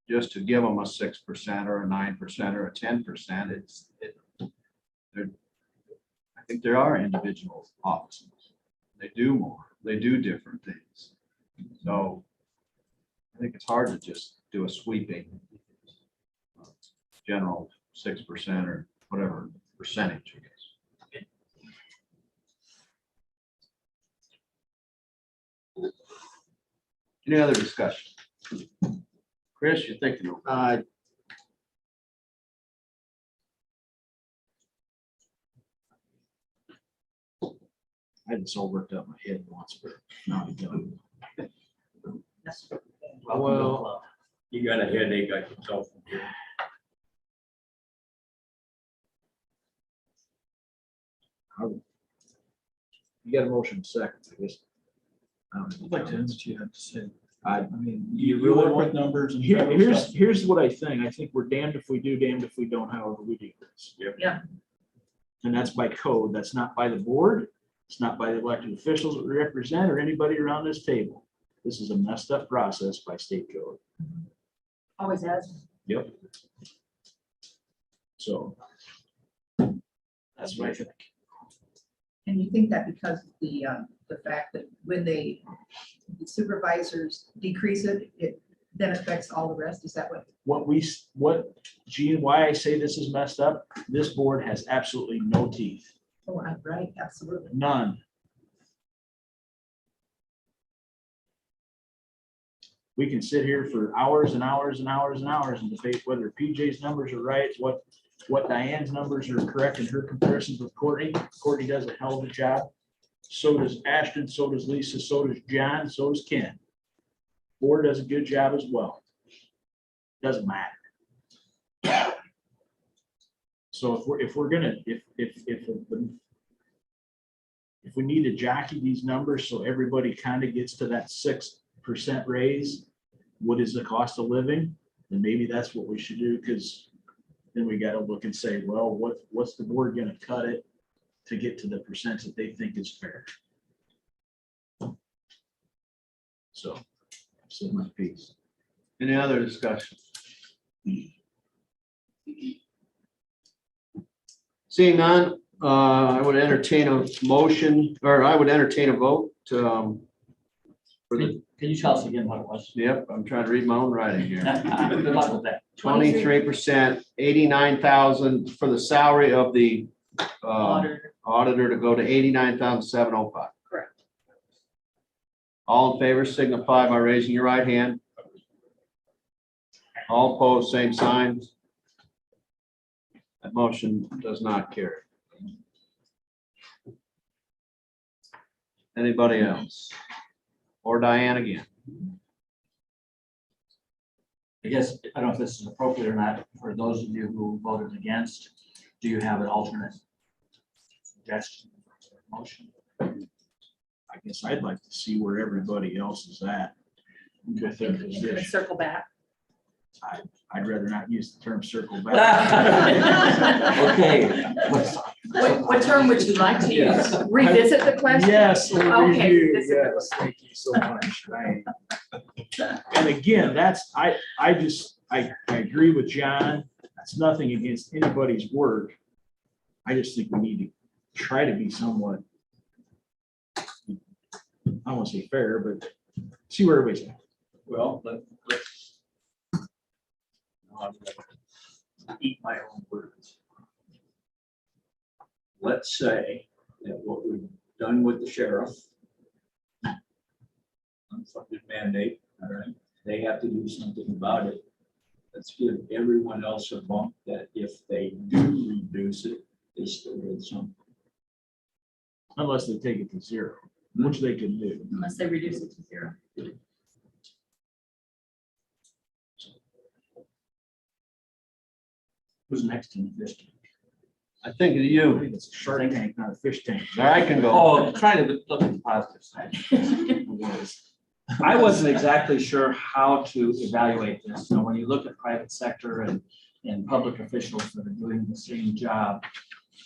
just to give them a 6% or a 9% or a 10%, I think there are individual offices. They do more, they do different things. So I think it's hard to just do a sweeping general 6% or whatever percentage, I guess. Any other discussion? Chris, you're thinking of I had this all worked up in my head once, but now I don't. Well, You got a headache, I can tell from here. you got a motion second, I guess. I'd like to hear what you have to say. I mean, You you really work want- with numbers and. Here's what I think. I think we're damned if we do, damned if we don't, however we do this. Yeah. And that's by code. That's not by the board. It's not by the elected officials that we represent or anybody around this table. This is a messed up process by state code. Always has. Yep. So that's what I think. And you think that because of the fact that when the supervisors decrease it, it then affects all the rest? Is that what? Gene, why I say this is messed up, this board has absolutely no teeth, Oh, I'm right, absolutely. none. We can sit here for hours and hours and hours and hours and debate whether PJ's numbers are right, what Diane's numbers are correct in her comparisons with Courtney. Courtney does a hell of a job. So does Ashton, so does Lisa, so does John, so does Ken. Board does a good job as well. Doesn't matter. So if we need to jockey these numbers so everybody kind of gets to that 6% raise, what is the cost of living? Then maybe that's what we should do, because then we got to look and say, well, what's the board going to cut it to get to the percent that they think is fair? So, that's my piece. any other discussion? Seeing none, I would entertain a motion, or I would entertain a vote for the, Can you tell us again what it was? yep, I'm trying to read my own writing here. Good luck with that. 23%, 89,000 for the salary of the auditor to go to 89,705. Correct. All in favor signify by raising your right hand. All opposed, same sign. That motion does not carry. Anybody else? Or Diane again? I guess, I don't know if this is appropriate or not, for those of you who voted against, do you have an alternate suggestion? Motion? I guess I'd like to see where everybody else is at with their Can we position. circle back? I'd rather not use the term circle back. Okay. What term would you like to use? Revisit the question? Yes, Okay, review, this is the yes, thank you so much. And again, I agree with John. That's nothing against anybody's work. I just think we need to try to be somewhat, I don't want to say fair, but see where everybody's at. Well, let's. I'm gonna eat my own words. Let's say that what we've done with the sheriff, unfunded mandate, all right, they have to do something about it. Let's give everyone else a bump that if they do reduce it, they still get something. Unless they take it to zero, which they can do. Unless they reduce it to 0. Who's next in the district? I think of I you. think it's a shark tank, not a fish tank. I can go. Oh, try to look at the positive side. I wasn't exactly sure how to evaluate this. So when you look at private sector and public officials that are doing the same job,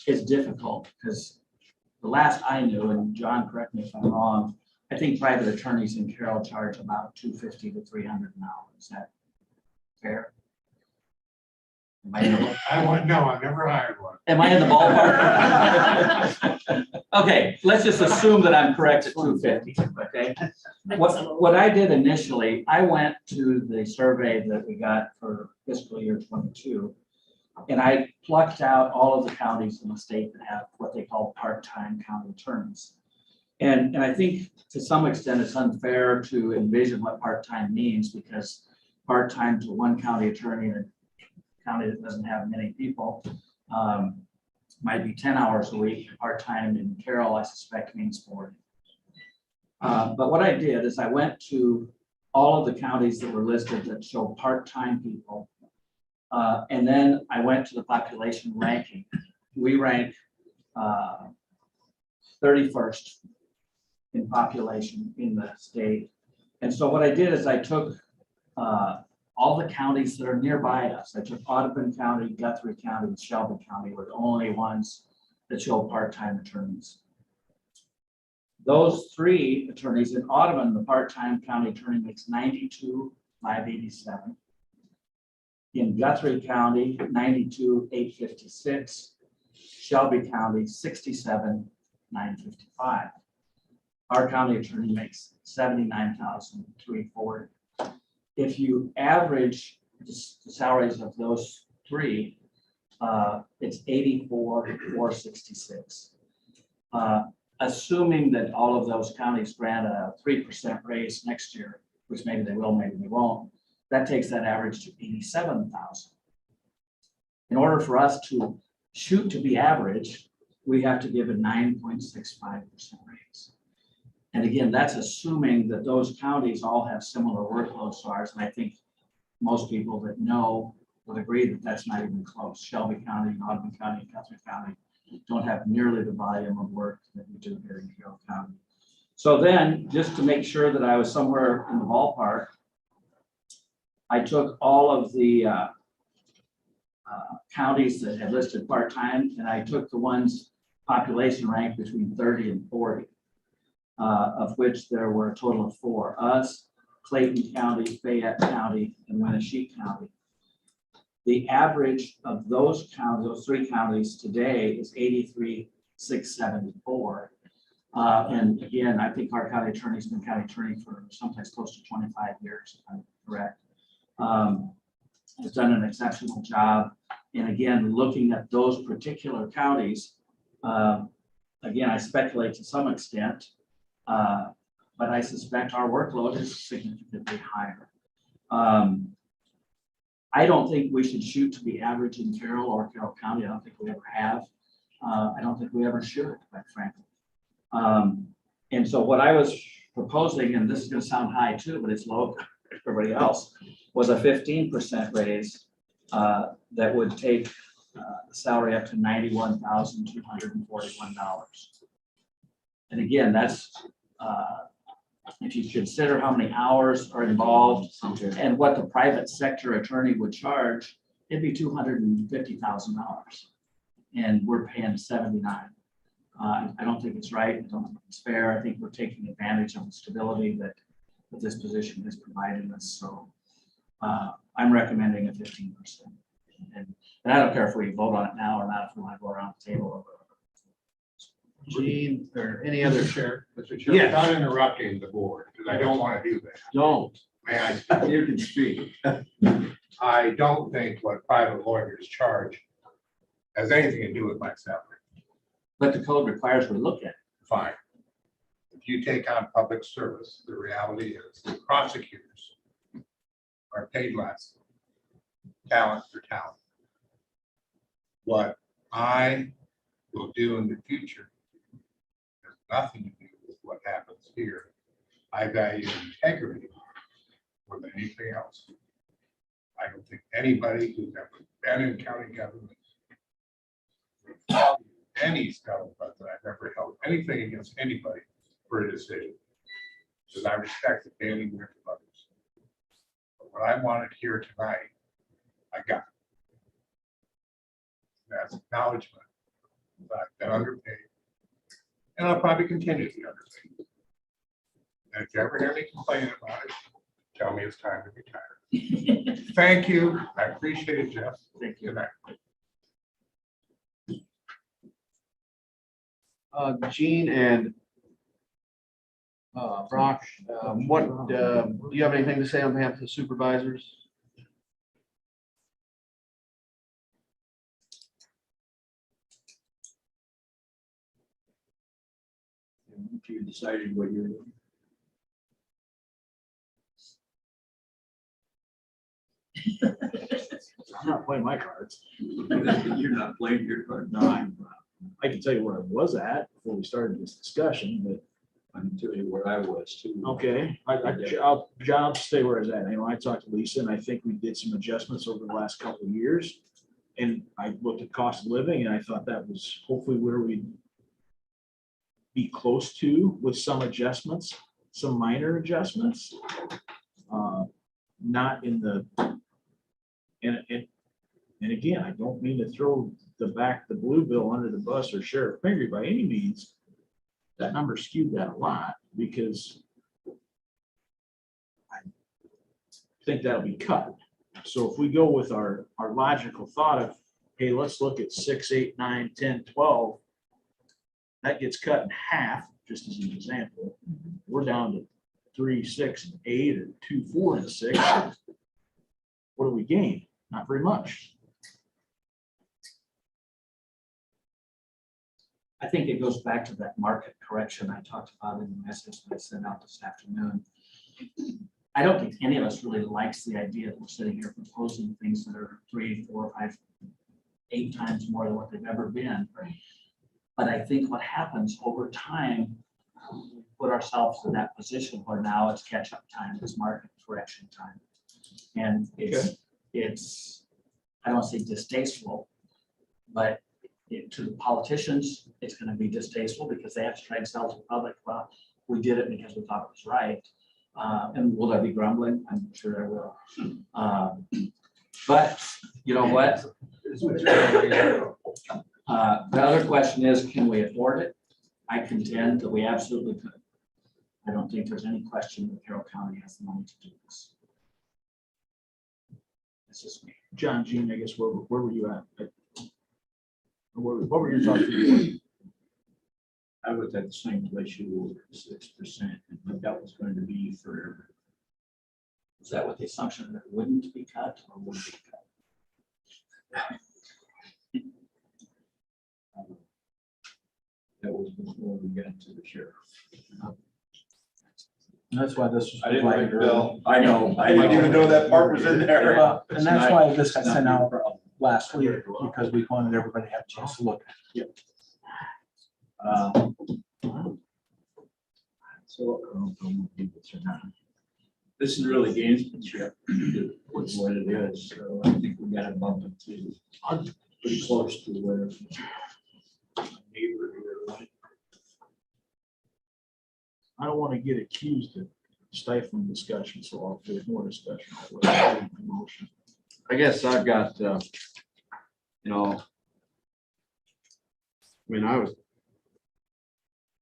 it's difficult because the last I knew, and John, correct me if I'm wrong, I think private attorneys in Carroll charge about $250 to $300 an hour. Is that fair? Am I in the- I've never hired one. Am I in the ballpark? Okay, let's just assume that I'm correct at 250, okay? What I did initially, I went to the survey that we got for fiscal year 22, and I plucked out all of the counties in the state that have what they call part-time county attorneys. And I think to some extent it's unfair to envision what part-time means because part-time to one county attorney in a county that doesn't have many people might be 10 hours a week. Part-time in Carroll, I suspect, means 40. But what I did is I went to all of the counties that were listed that show part-time people. And then I went to the population ranking. We rank 31st in population in the state. And so what I did is I took all the counties that are nearby us. I took Audubon County, Guthrie County, and Shelby County were the only ones that show part-time attorneys. Those three attorneys in Audubon, the part-time county attorney makes $92,587. In Guthrie County, $92,856. Shelby County, $67,955. Our county attorney makes $79,340. If you average the salaries of those three, it's $84,466. Assuming that all of those counties grant a 3% raise next year, which maybe they will, maybe they won't, that takes that average to 87,000. In order for us to shoot to be average, we have to give a 9.65% raise. And again, that's assuming that those counties all have similar workloads to ours. And I think most people that know would agree that that's not even close. Shelby County, Audubon County, and Guthrie County don't have nearly the volume of work that we do here in Carroll County. So then, just to make sure that I was somewhere in the ballpark, I took all of the counties that had listed part-time, and I took the ones population ranked between 30 and 40. Of which there were a total of 4. Us, Clayton County, Fayette County, and Wenatchee County. The average of those counties, those 3 counties today is 83,674. And again, I think our county attorney's been county attorney for sometimes close to 25 years, if I'm correct. Has done an exceptional job. And again, looking at those particular counties, again, I speculate to some extent, but I suspect our workload is significantly higher. I don't think we should shoot to be average in Carroll or Carroll County. I don't think we ever have. I don't think we ever should, quite frankly. And so what I was proposing, and this is going to sound high too, but it's low for everybody else, was a 15% raise that would take the salary up to $91,241. And again, that's if you consider how many hours are involved and what the private sector attorney would charge, it'd be $250,000. And we're paying 79. I don't think it's right. I don't think it's fair. I think we're taking advantage of the stability that this position has provided us. So I'm recommending a 15%. And I don't care if we vote on it now or not, if we want to go around the table. Gene, or any other Mr. Yes. Chair, without interrupting the board, because I don't want to do that. Don't. May I speak? You can speak. I don't think what private lawyers charge has anything to do with my salary. But the code requires we look at it. Fine. If you take on public service, the reality is that prosecutors are paid less. Talent for talent. What I will do in the future has nothing to do with what happens here. I value integrity more than anything else. I don't think anybody who's ever been in county government would value any style that I've ever held anything against anybody for a decision. Because I respect the daily work of others. But what I wanted here tonight, I got. That's acknowledgement that I've been underpaid. And I'll probably continue to be underpaid. And if you ever hear me complaining about it, tell me it's time to retire. Thank you. I appreciate it, Jeff. Thank you. Good night. Gene and Brock, what, do you have anything to say on behalf of the supervisors? You decided what you're doing. I'm not playing my cards. You're not playing your card. No, I can tell you where I was at before we started this discussion, but I can tell you where I was too. okay, I'll stay where I was at. You know, I talked to Lisa and I think we did some adjustments over the last couple of years. And I looked at cost of living and I thought that was hopefully where we'd be close to with some adjustments, some minor adjustments. Not in the, and again, I don't mean to throw the blue bill under the bus or Sheriff Pingree by any means. That number skewed that a lot because I think that'll be cut. So if we go with our logical thought of, hey, let's look at 6, 8, 9, 10, 12, that gets cut in half, just as an example. We're down to 3, 6, and 8, or 2, 4, and 6. What do we gain? Not very much. I think it goes back to that market correction I talked about in the message that I sent out this afternoon. I don't think any of us really likes the idea that we're sitting here proposing things that are 3, 4, 5, 8 times more than what they've ever been. But I think what happens over time, we put ourselves in that position where now it's catch-up time, it's market correction time. And it's, I don't want to say distasteful, but to the politicians, it's going to be distasteful because they have to try and sell to the public. Well, we did it because we thought it was right. And will there be grumbling? I'm sure there will. But you know what? The other question is, can we afford it? I contend that we absolutely could. I don't think there's any question that Carroll County has the money to do this. It's just me. John, Gene, I guess, where were you at? What were your thoughts? I was at the same place you were, 6%, but that was going to be for. Is that what the assumption that it wouldn't be cut or would be cut? That was before we got to the sheriff. That's why this was. I didn't write the bill. I know. I didn't even know that part was in there. And that's why this got sent out last week, because we wanted everybody to have a chance to look. So this is really gamesmanship, what's what it is. So I think we got to bump it to pretty close to where neighbor here, right? I don't want to get accused of stifling discussion, so if there's more discussion, I'll withdraw my motion. I guess I've got, you know, I mean, I was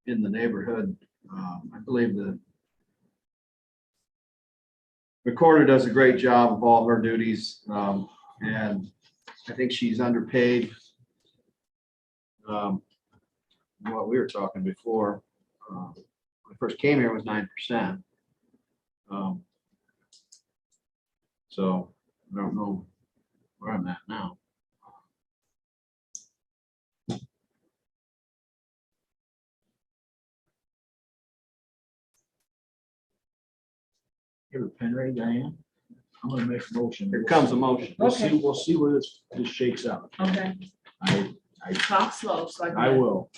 in the neighborhood. I believe the recorder does a great job of all of her duties, and I think she's underpaid. What we were talking before, when I first came here was 9%. So I don't know where I'm at now. You have a pen ready, Diane? I'm gonna make a motion. Here comes a motion. We'll see where this shakes out. Okay, I talk slow, so I will.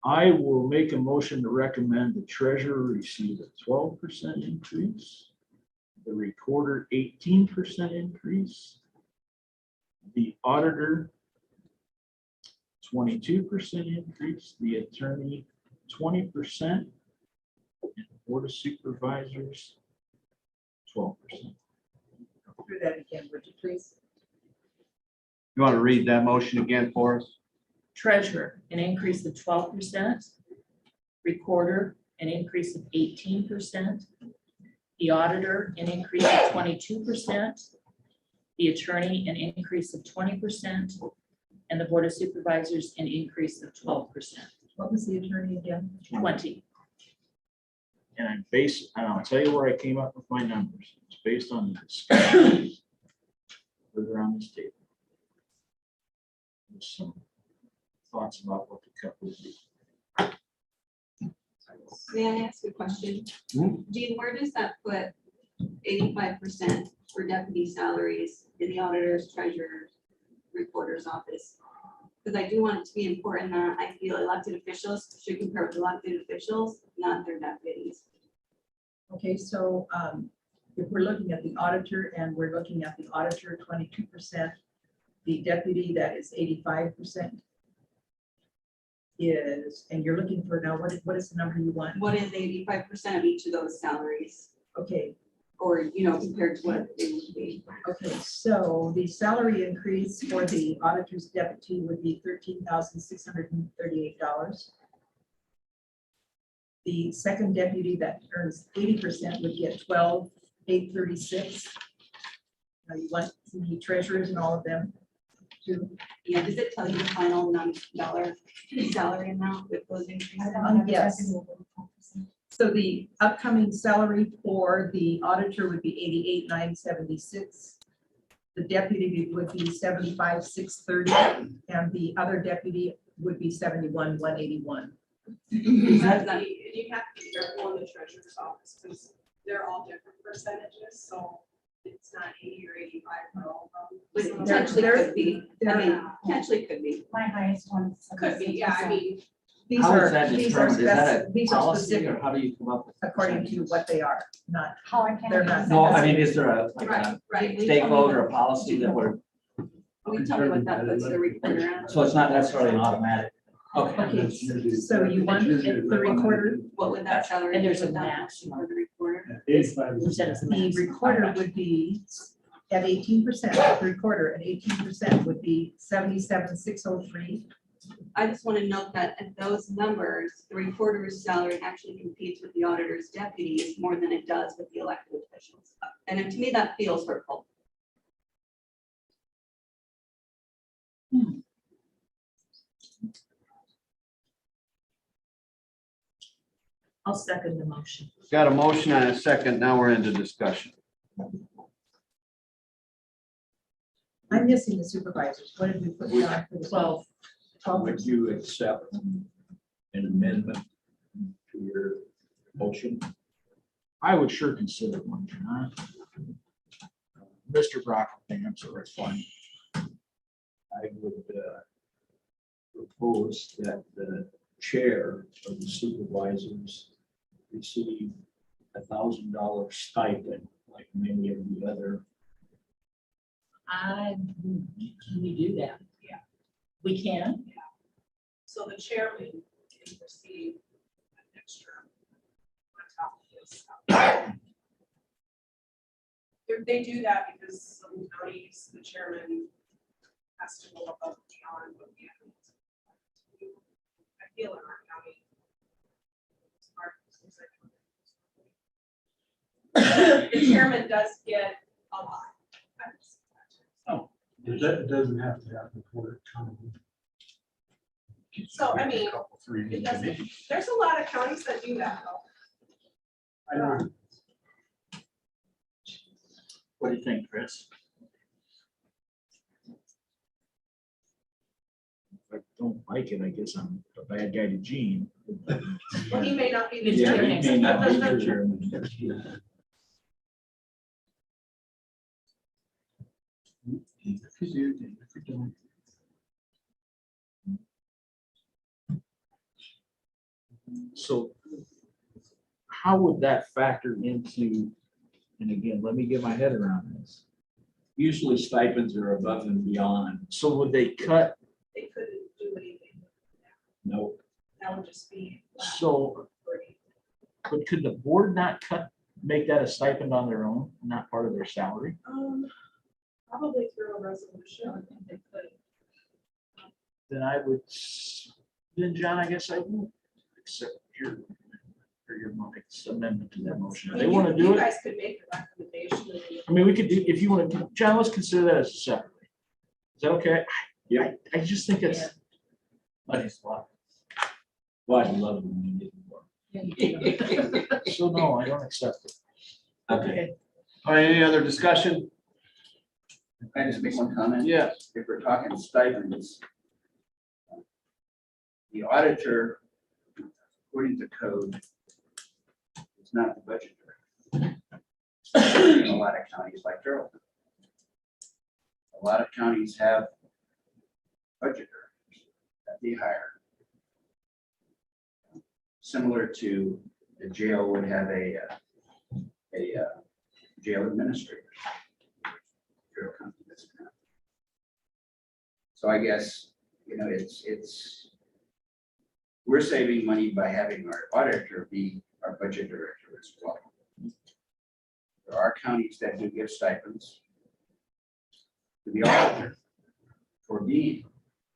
I will make a motion to recommend the treasurer receive a 12% increase, the recorder 18% increase, the auditor 22% increase, the attorney 20%, and the board of supervisors 12%. Through that again, would you please? You want to read that motion again for us? Treasurer, an increase of 12%. Recorder, an increase of 18%. The auditor, an increase of 22%. The attorney, an increase of 20%. And the board of supervisors, an increase of 12%. What was the attorney again? 20. And and I'll tell you where I came up with my numbers. It's based on the discussion further on this table. There's some thoughts about what the cut would be. May I ask a question? Hmm? Gene, where does that put 85% for deputy salaries in the auditor's, treasurer's, recorder's office? Because I do want it to be important that I feel elected officials should compare with elected officials, not their deputies. Okay, so if we're looking at the auditor and we're looking at the auditor 22%, the deputy that is 85% is, and you're looking for now, what is the number you want? What is 85% of each of those salaries? Okay, Or, you know, compared to what they would be? okay, so the salary increase for the auditor's deputy would be $13,638. The second deputy that earns 80% would get $12,836. Now you want the treasurers and all of them too? Yeah, does it tell you the final dollar salary amount with those increases? Yes. So the upcoming salary for the auditor would be $88,976. The deputy would be $75,630, and the other deputy would be $71,181. You have to be careful in the treasurer's office because they're all different percentages, so it's not 80 or 85 for all of them. But Some of potentially them- could be. I mean, potentially could be. My highest one. Could be, yeah, I mean, These How are is that these are determined? Is that spec- a these are policy specific or how do you come up with? according to what they are, not. How I can. They're not- No, I mean, is there a, like right, a right. state vote or a policy that we're, We tell you what that puts the recorder at. so it's not necessarily an automatic? Okay. Okay, so you want the recorder, What would that salary? And there's be a with that max. For the recorder. You said it's a the max. recorder would be at 18%, the recorder at 18% would be $77,603. I just want to note that at those numbers, the recorder's salary actually competes with the auditor's deputies more than it does with the elected officials. And to me, that feels hurtful. I'll second the motion. Got a motion and a second. Now we're into discussion. I'm missing the supervisors. What did we put down for the 12. 12%? Would you accept an amendment to your motion? I would sure consider one, John. Mr. Brock, I'm sorry, it's fine. I would propose that the chair of the supervisors receive $1,000 stipend like many of the other. Can we do that? Yeah. We can? So the chairman can receive an extra is. They do that because some counties, the chairman has to go above and beyond what we have. I feel in our county. The chairman does get a lot. That doesn't have to happen for it. So, I mean, Couple, three it meetings. doesn't, there's a lot of counties that do that though. I know. What do you think, Chris? If I don't like it, I guess I'm a bad guy to Gene. Well, he may not be the Yeah, chairman. he may not be the chairman. So how would that factor into, and again, let me get my head around this. Usually stipends are above and beyond. So would they cut, They couldn't do anything. No, That would just be. so, but could the board not cut, make that a stipend on their own, not part of their salary? Probably through a resolution. I think they could. Then I would, then John, I guess I won't accept your amendment to that motion. If they want to do You it, guys could make a recommendation. and then- I mean, we could do, if you want to, John, let's consider that as a separate. Is that okay? Yeah. I just think it's, But it's what? well, I love it when you get more. so no, I don't accept it. Okay. All right, any other discussion? Can I just make one comment? Yeah. If we're talking stipends, the auditor, according to code, is not the budget director. In a lot of counties like Carroll. A lot of counties have budget directors that they hire. Similar to the jail would have a jail administrator. Carroll County doesn't have. So I guess, we're saving money by having our auditor be our budget director as well. There are counties that do give stipends to the auditor for being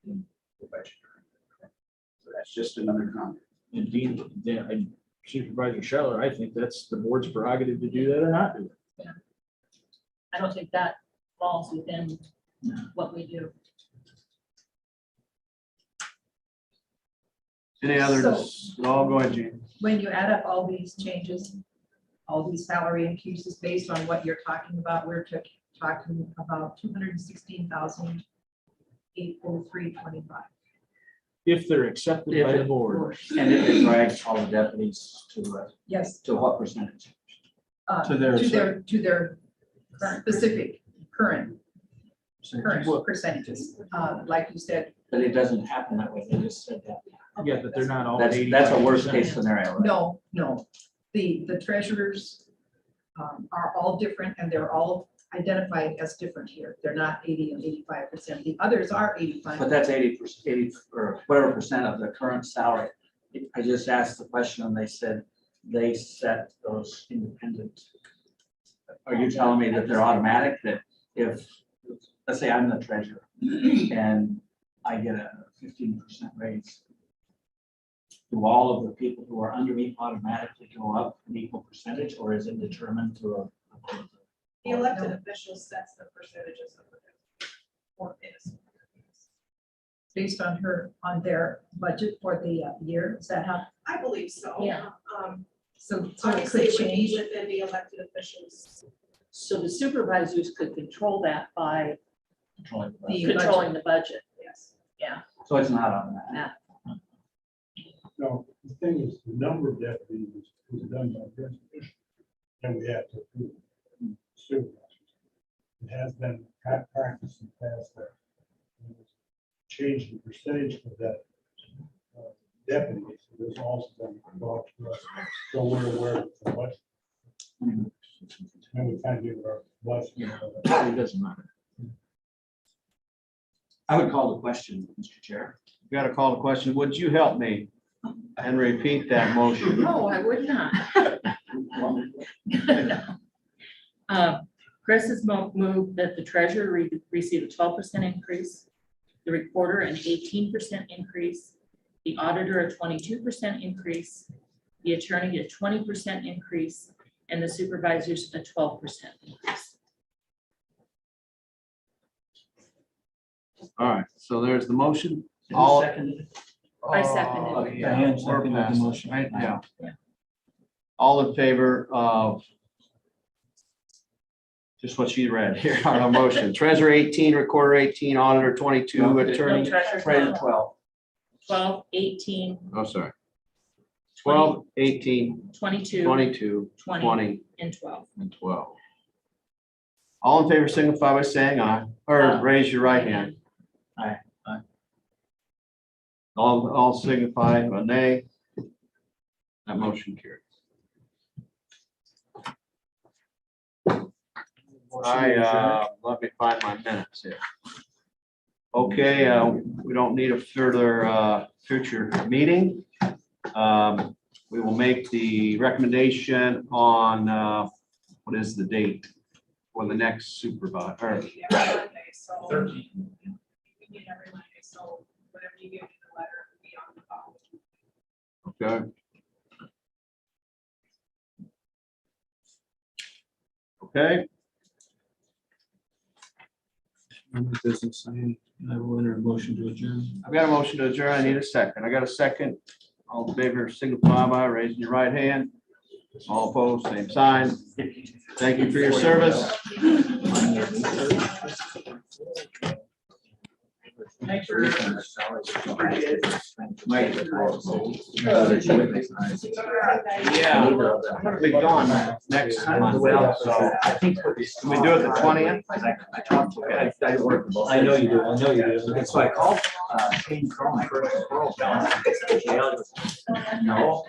the budget director. So that's just another comment. And Dean, and Supervisor Scheller, I think that's the board's prerogative to do that or not do it. I don't think that falls within what we do. Any other, So- go ahead, Gene. When you add up all these changes, all these salary increases based on what you're talking about, we're talking about 216,803.25. If they're accepted by the board. And it drags all the deputies Yes. to what percentage? To their- To their specific current Well- percentages. Like you said, But it doesn't happen that way. They just said that. Yeah, but they're not all. That's a worst case scenario, right? no. The treasurers are all different and they're all identified as different here. They're not 80 and 85%. The others are 85. But that's 80% or whatever percent of the current salary. I just asked the question and they said they set those independent. Are you telling me that they're automatic, that if, let's say I'm the treasurer and I get a 15% raise, do all of the people who are under me automatically go up an equal percentage, or is it determined through The elected official sets the percentages of the. Or is. Based on their budget for the year. Is that how? I believe so. Yeah. So it Obviously, could it would be change. within the elected officials. So the supervisors could control that by controlling the The budget? controlling the budget. Yes. So it's not automatic. No, the thing is, the number of deputies is done by resolution, and we have to approve supervisors. It has been practice in the past that change the percentage of that deputy, so there's also been brought to us, so we're aware of the budget. Mhm. And we kind of give our budget. It doesn't matter. I would call the question, Mr. Chair. Got to call the question. Would you help me? and repeat that motion. No, I would not. Chris has moved that the treasurer receive a 12% increase, the recorder an 18% increase, the auditor a 22% increase, the attorney a 20% increase, and the supervisors a 12% increase. All right, so there's the motion. And who All- seconded it? I seconded Oh, it. yeah, Diane we're seconded the past it, motion. right? Yeah. Yeah. All in favor of just what she read here on a motion. Treasurer 18, recorder 18, auditor 22, No, attorney. treasurer Treasurer 12, 12. 12, 18, Oh, sorry. 12, 18, 22, 22, 20, 20, and 12. and 12. All in favor signify by saying aye, or Aye. raise your right hand. Aye. All signify by nay. That motion carries. Let me find my minutes here. Okay, we don't need a further future meeting. We will make the recommendation on what is the date for the next supervisor? We meet every Monday, so. We meet every Monday, so whatever you give me the letter, will be on the phone. Okay. Okay, Business, I will enter a motion to adjourn. I've got a motion to adjourn. I need a second. I got a second. All in favor, signify by raising your right hand. All opposed, same sign. Thank you for your service. Thanks for your Yeah, I'm gonna be gone next month. So I think. can we do it the 20th? I talked to him. I work. I know you do. I know you do. And so I called Shane Carroll first. No.